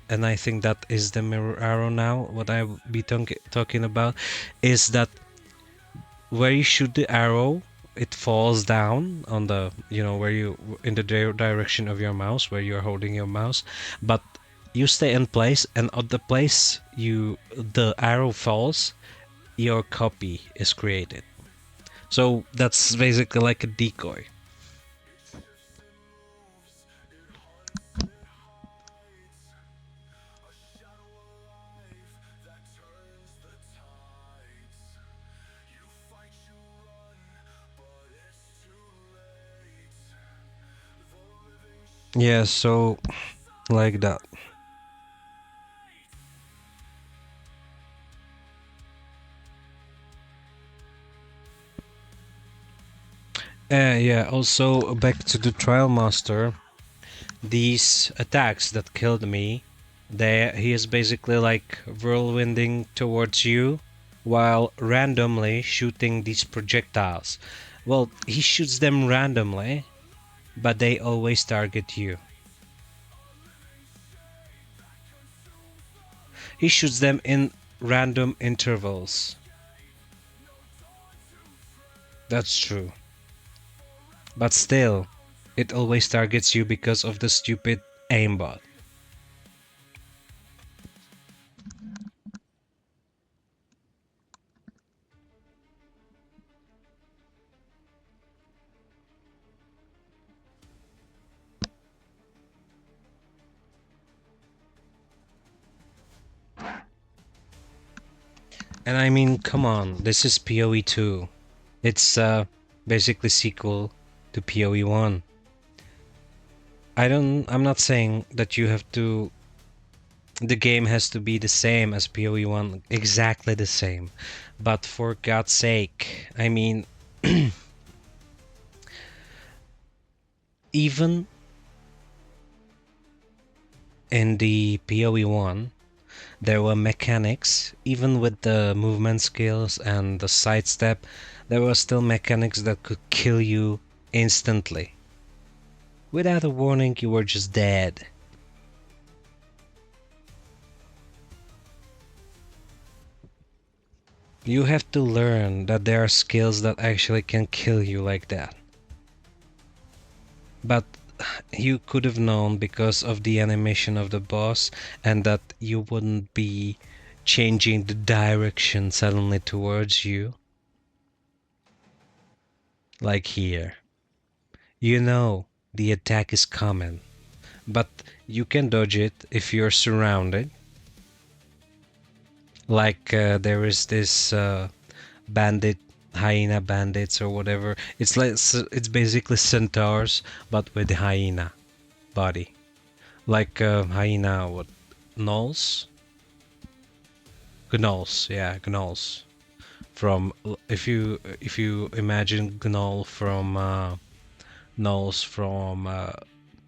and I think that is the mirror arrow now, what I will be talking about, is that where you shoot the arrow, it falls down on the, you know, where you, in the direction of your mouse, where you're holding your mouse, but you stay in place, and at the place the arrow falls, your copy is created. So that's basically like a decoy. Yeah, so like that. Yeah, also back to the Trialmaster. These attacks that killed me, he is basically like whirlwinding towards you, while randomly shooting these projectiles. Well, he shoots them randomly, but they always target you. He shoots them in random intervals. That's true. But still, it always targets you because of the stupid aimbot. And I mean, come on, this is PoE 2. It's basically sequel to PoE 1. I'm not saying that you have to the game has to be the same as PoE 1, exactly the same. But for God's sake, I mean, even in the PoE 1, there were mechanics, even with the movement skills and the sidestep, there were still mechanics that could kill you instantly. Without a warning, you were just dead. You have to learn that there are skills that actually can kill you like that. But you could have known because of the animation of the boss and that you wouldn't be changing the direction suddenly towards you. Like here. You know the attack is coming, but you can dodge it if you're surrounded. Like there is this bandit, hyena bandits or whatever. It's basically centaurs, but with hyena body. Like hyena, what? Gnolls? Gnolls, yeah, gnolls. From if you imagine gnoll from gnolls from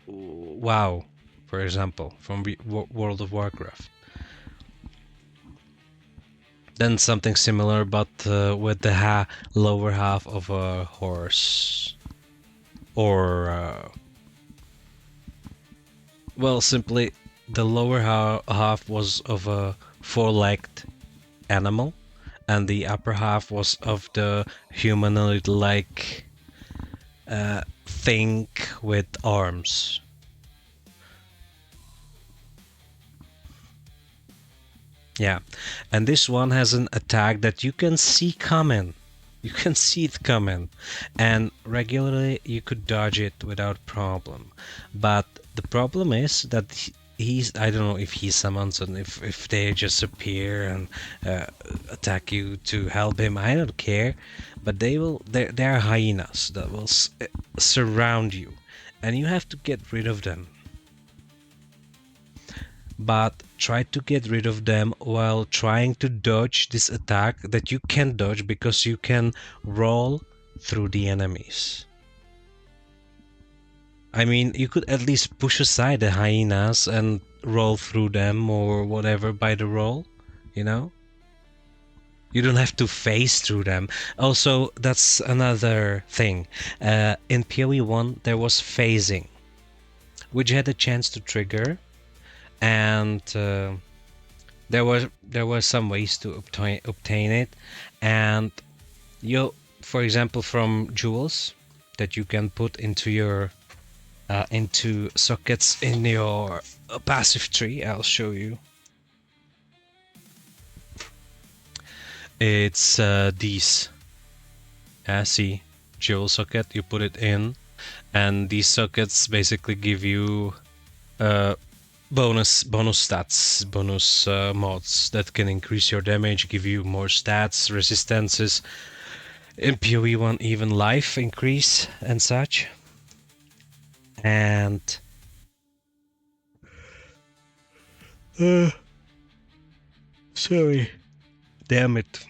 WoW, for example, from World of Warcraft. Then something similar, but with the lower half of a horse, or well, simply the lower half was of a four-legged animal, and the upper half was of the humanoid-like thing with arms. Yeah, and this one has an attack that you can see coming. You can see it coming, and regularly you could dodge it without problem. But the problem is that he's, I don't know if he summons and if they just appear and attack you to help him. I don't care, but they're hyenas that will surround you, and you have to get rid of them. But try to get rid of them while trying to dodge this attack that you can dodge because you can roll through the enemies. I mean, you could at least push aside the hyenas and roll through them or whatever by the roll, you know? You don't have to phase through them. Also, that's another thing. In PoE 1, there was phasing, which had a chance to trigger, and there were some ways to obtain it, and you, for example, from jewels that you can put into your into sockets in your passive tree. I'll show you. It's these. See, jewel socket. You put it in, and these sockets basically give you bonus stats, bonus mods that can increase your damage, give you more stats, resistances. In PoE 1, even life increase and such. And sorry, damn it.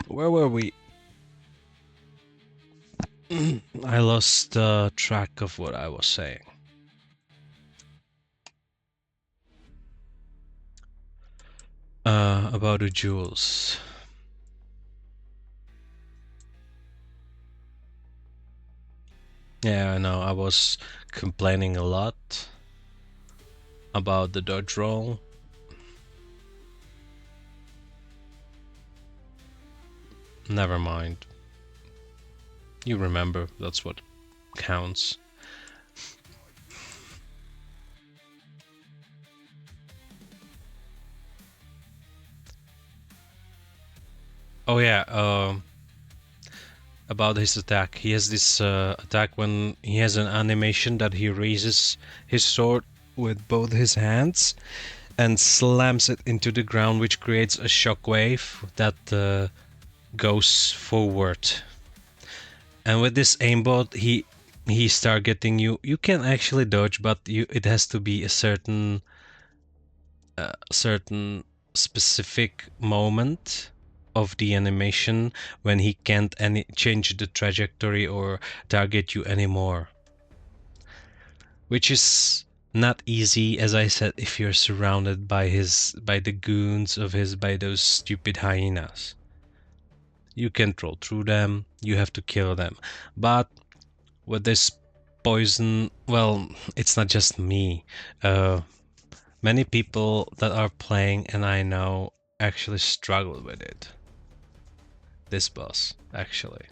Where were we? I lost track of what I was saying. About the jewels. Yeah, I know. I was complaining a lot about the dodge roll. Never mind. You remember, that's what counts. Oh yeah, about his attack. He has this attack when he has an animation that he raises his sword with both his hands and slams it into the ground, which creates a shockwave that goes forward. And with this aimbot, he's targeting you. You can actually dodge, but it has to be a certain specific moment of the animation when he can't change the trajectory or target you anymore, which is not easy, as I said, if you're surrounded by the goons of his, by those stupid hyenas. You can troll through them, you have to kill them. But with this poison, well, it's not just me. Many people that are playing, and I know, actually struggle with it. This boss, actually.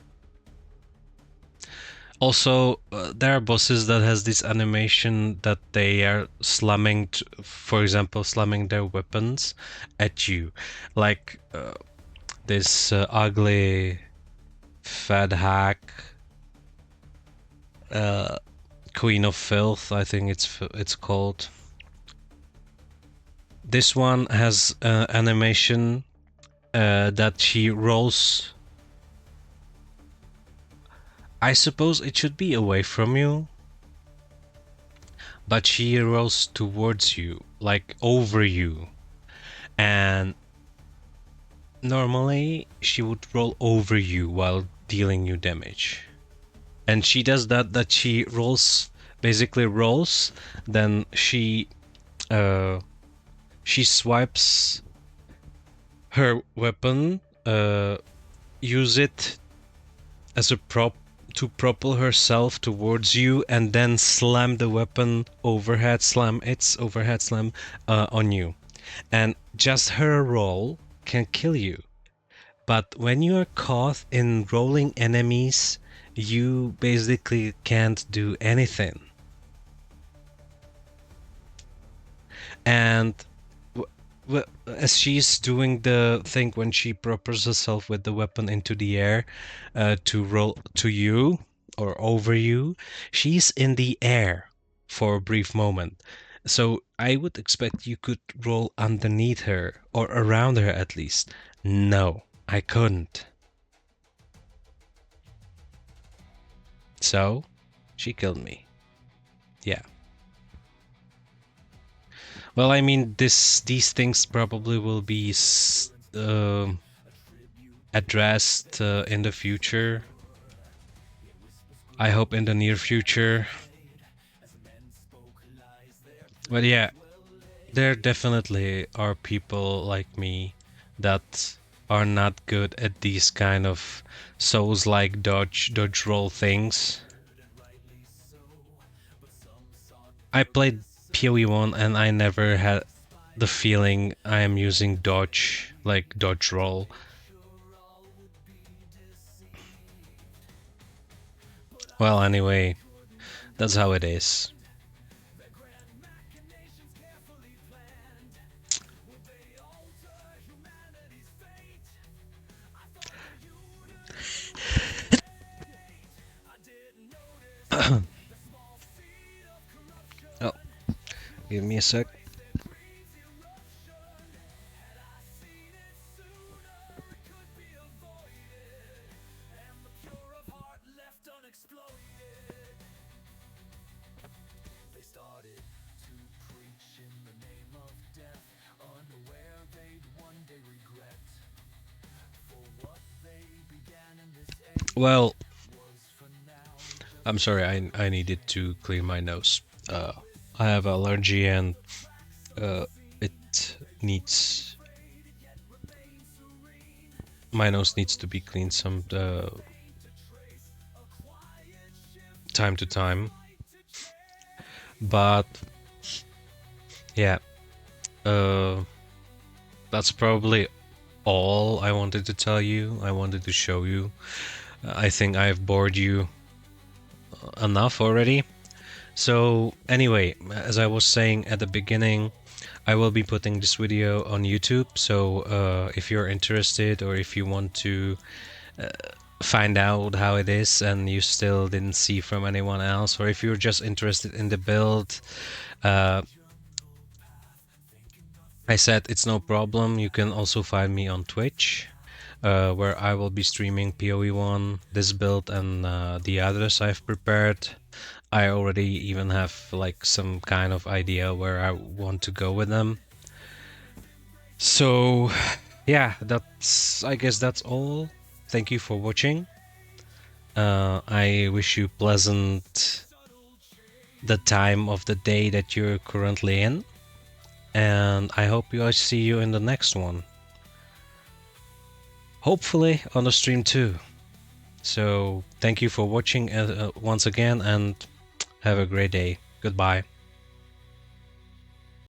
Also, there are bosses that has this animation that they are slamming, for example, slamming their weapons at you, like this ugly fat hack, uh, Queen of Filth, I think it's called. This one has animation that she rolls. I suppose it should be away from you, but she rolls towards you, like over you. And normally she would roll over you while dealing you damage. And she does that she rolls, basically rolls, then she swipes her weapon, use it as a prop to propel herself towards you, and then slam the weapon overhead slam, its overhead slam on you. And just her roll can kill you. But when you are caught in rolling enemies, you basically can't do anything. And as she's doing the thing when she propels herself with the weapon into the air to roll to you or over you, she's in the air for a brief moment. So I would expect you could roll underneath her or around her at least. No, I couldn't. So she killed me. Yeah. Well, I mean, these things probably will be addressed in the future. I hope in the near future. But yeah, there definitely are people like me that are not good at these kind of Souls-like dodge roll things. I played PoE 1 and I never had the feeling I am using dodge, like dodge roll. Well, anyway, that's how it is. Oh, give me a sec. Well, I'm sorry, I needed to clear my nose. I have allergy and it needs my nose needs to be cleaned some time to time. But yeah, uh, that's probably all I wanted to tell you. I wanted to show you. I think I've bored you enough already. So anyway, as I was saying at the beginning, I will be putting this video on YouTube. So if you're interested, or if you want to find out how it is and you still didn't see from anyone else, or if you're just interested in the build, uh, I said it's no problem. You can also find me on Twitch, where I will be streaming PoE 1, this build, and the others I've prepared. I already even have like some kind of idea where I want to go with them. So yeah, I guess that's all. Thank you for watching. I wish you pleasant the time of the day that you're currently in, and I hope I see you in the next one. Hopefully on the stream too. So thank you for watching once again, and have a great day. Goodbye.